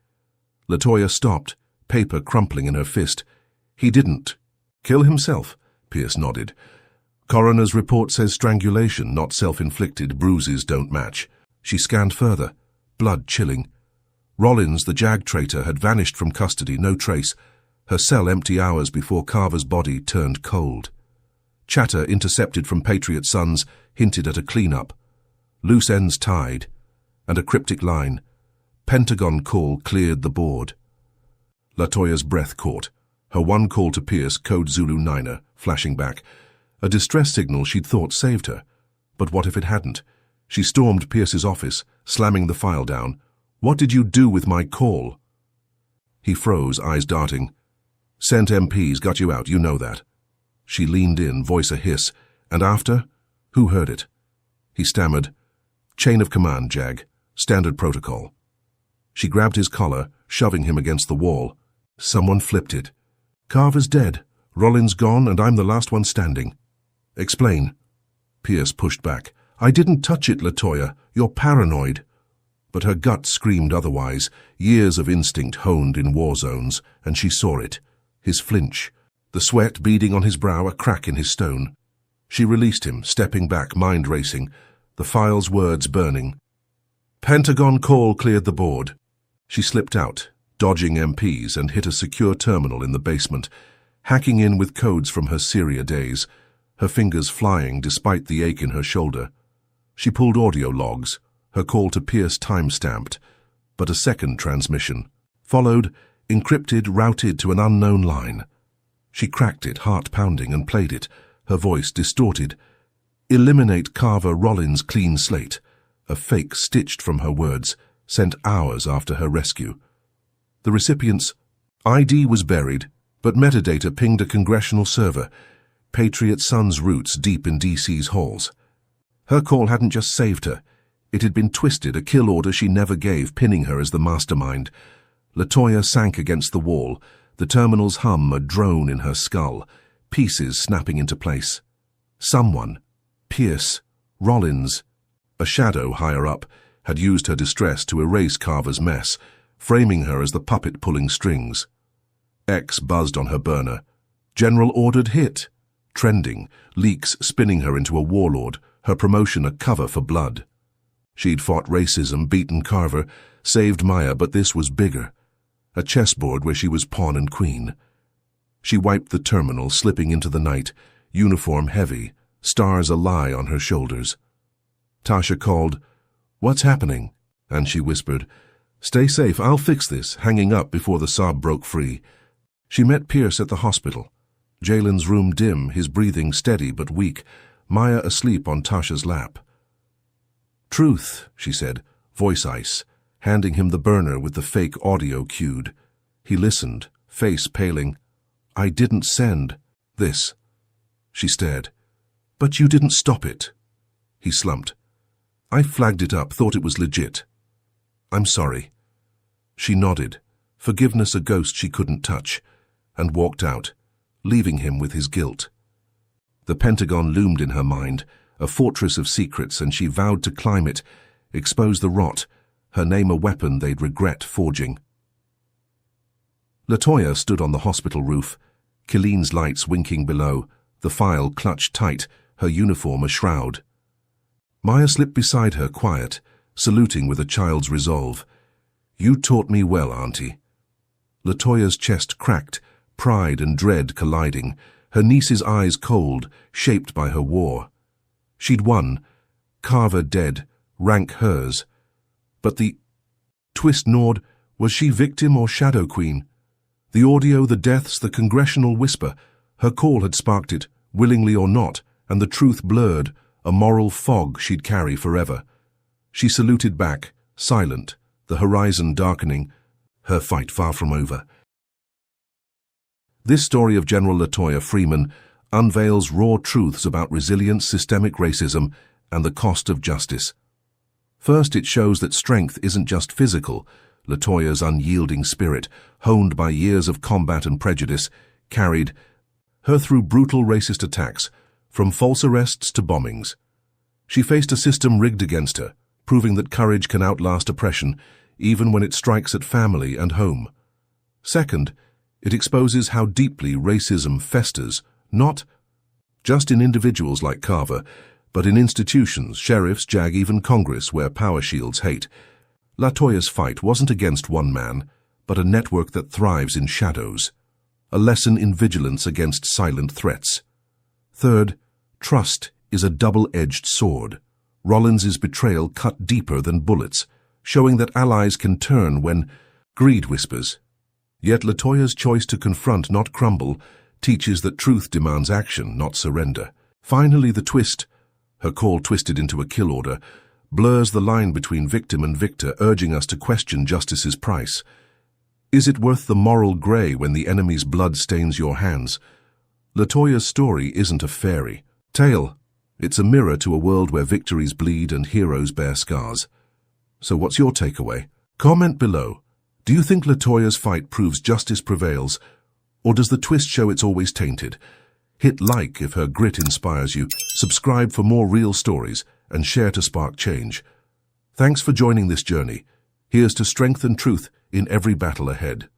LaToya stopped, paper crumpling in her fist. He didn't kill himself, Pierce nodded. Coroner's report says strangulation, not self-inflicted. Bruises don't match. She scanned further, blood chilling. Rollins, the JAG traitor, had vanished from custody, no trace. Her cell empty hours before Carver's body turned cold. Chatter intercepted from Patriot Sons hinted at a clean-up. Loose ends tied, and a cryptic line. Pentagon call cleared the board. LaToya's breath caught. Her one call to Pierce, code Zulu Niner, flashing back. A distress signal she'd thought saved her. But what if it hadn't? She stormed Pierce's office, slamming the file down. "What did you do with my call?" He froze, eyes darting. "Sent MPs, got you out, you know that." She leaned in, voice a hiss. "And after? Who heard it?" He stammered. "Chain of command, JAG. Standard protocol." She grabbed his collar, shoving him against the wall. Someone flipped it. "Carver's dead. Rollins gone, and I'm the last one standing." "Explain." Pierce pushed back. "I didn't touch it, LaToya. You're paranoid." But her gut screamed otherwise, years of instinct honed in war zones, and she saw it. His flinch, the sweat beading on his brow, a crack in his stone. She released him, stepping back, mind racing, the file's words burning. Pentagon call cleared the board. She slipped out, dodging MPs, and hit a secure terminal in the basement, hacking in with codes from her Syria days, her fingers flying despite the ache in her shoulder. She pulled audio logs, her call to Pierce time-stamped, but a second transmission followed, encrypted, routed to an unknown line. She cracked it, heart pounding, and played it, her voice distorted. "Eliminate Carver Rollins clean slate," a fake stitched from her words, sent hours after her rescue. The recipient's ID was buried, but metadata pinged a congressional server, Patriot Sons' roots deep in DC's halls. Her call hadn't just saved her. It had been twisted, a kill order she never gave, pinning her as the mastermind. LaToya sank against the wall, the terminal's hum a drone in her skull, pieces snapping into place. Someone, Pierce, Rollins, a shadow higher up, had used her distress to erase Carver's mess, framing her as the puppet pulling strings. X buzzed on her burner. General ordered hit. Trending, leaks spinning her into a warlord, her promotion a cover for blood. She'd fought racism, beaten Carver, saved Maya, but this was bigger. A chessboard where she was pawn and queen. She wiped the terminal, slipping into the night, uniform heavy, stars a lie on her shoulders. Tasha called, "What's happening?" And she whispered, "Stay safe, I'll fix this," hanging up before the sob broke free. She met Pierce at the hospital. Jalen's room dim, his breathing steady but weak, Maya asleep on Tasha's lap. "Truth," she said, voice ice, handing him the burner with the fake audio cued. He listened, face paling. "I didn't send this." She stared. "But you didn't stop it." He slumped. "I flagged it up, thought it was legit." "I'm sorry." She nodded, forgiveness a ghost she couldn't touch, and walked out, leaving him with his guilt. The Pentagon loomed in her mind, a fortress of secrets, and she vowed to climb it, expose the rot, her name a weapon they'd regret forging. LaToya stood on the hospital roof, Killeen's lights winking below, the file clutched tight, her uniform a shroud. Maya slipped beside her, quiet, saluting with a child's resolve. "You taught me well, Auntie." LaToya's chest cracked, pride and dread colliding, her niece's eyes cold, shaped by her war. She'd won, Carver dead, rank hers. But the twist gnawed, was she victim or shadow queen? The audio, the deaths, the congressional whisper, her call had sparked it, willingly or not, and the truth blurred, a moral fog she'd carry forever. She saluted back, silent, the horizon darkening, her fight far from over. This story of General LaToya Freeman, unveils raw truths about resilient systemic racism and the cost of justice. First, it shows that strength isn't just physical. LaToya's unyielding spirit, honed by years of combat and prejudice, carried her through brutal racist attacks, from false arrests to bombings. She faced a system rigged against her, proving that courage can outlast oppression, even when it strikes at family and home. Second, it exposes how deeply racism festers, not just in individuals like Carver, but in institutions, sheriffs, JAG, even Congress, where power shields hate. LaToya's fight wasn't against one man, but a network that thrives in shadows. A lesson in vigilance against silent threats. Third, trust is a double-edged sword. Rollins's betrayal cut deeper than bullets, showing that allies can turn when greed whispers. Yet LaToya's choice to confront, not crumble, teaches that truth demands action, not surrender. Finally, the twist, her call twisted into a kill order, blurs the line between victim and victor, urging us to question justice's price. Is it worth the moral gray when the enemy's blood stains your hands? LaToya's story isn't a fairy tale. It's a mirror to a world where victories bleed and heroes bear scars. So what's your takeaway? Comment below. Do you think LaToya's fight proves justice prevails, or does the twist show it's always tainted? Hit like if her grit inspires you, subscribe for more real stories, and share to spark change. Thanks for joining this journey. Here's to strength and truth in every battle ahead.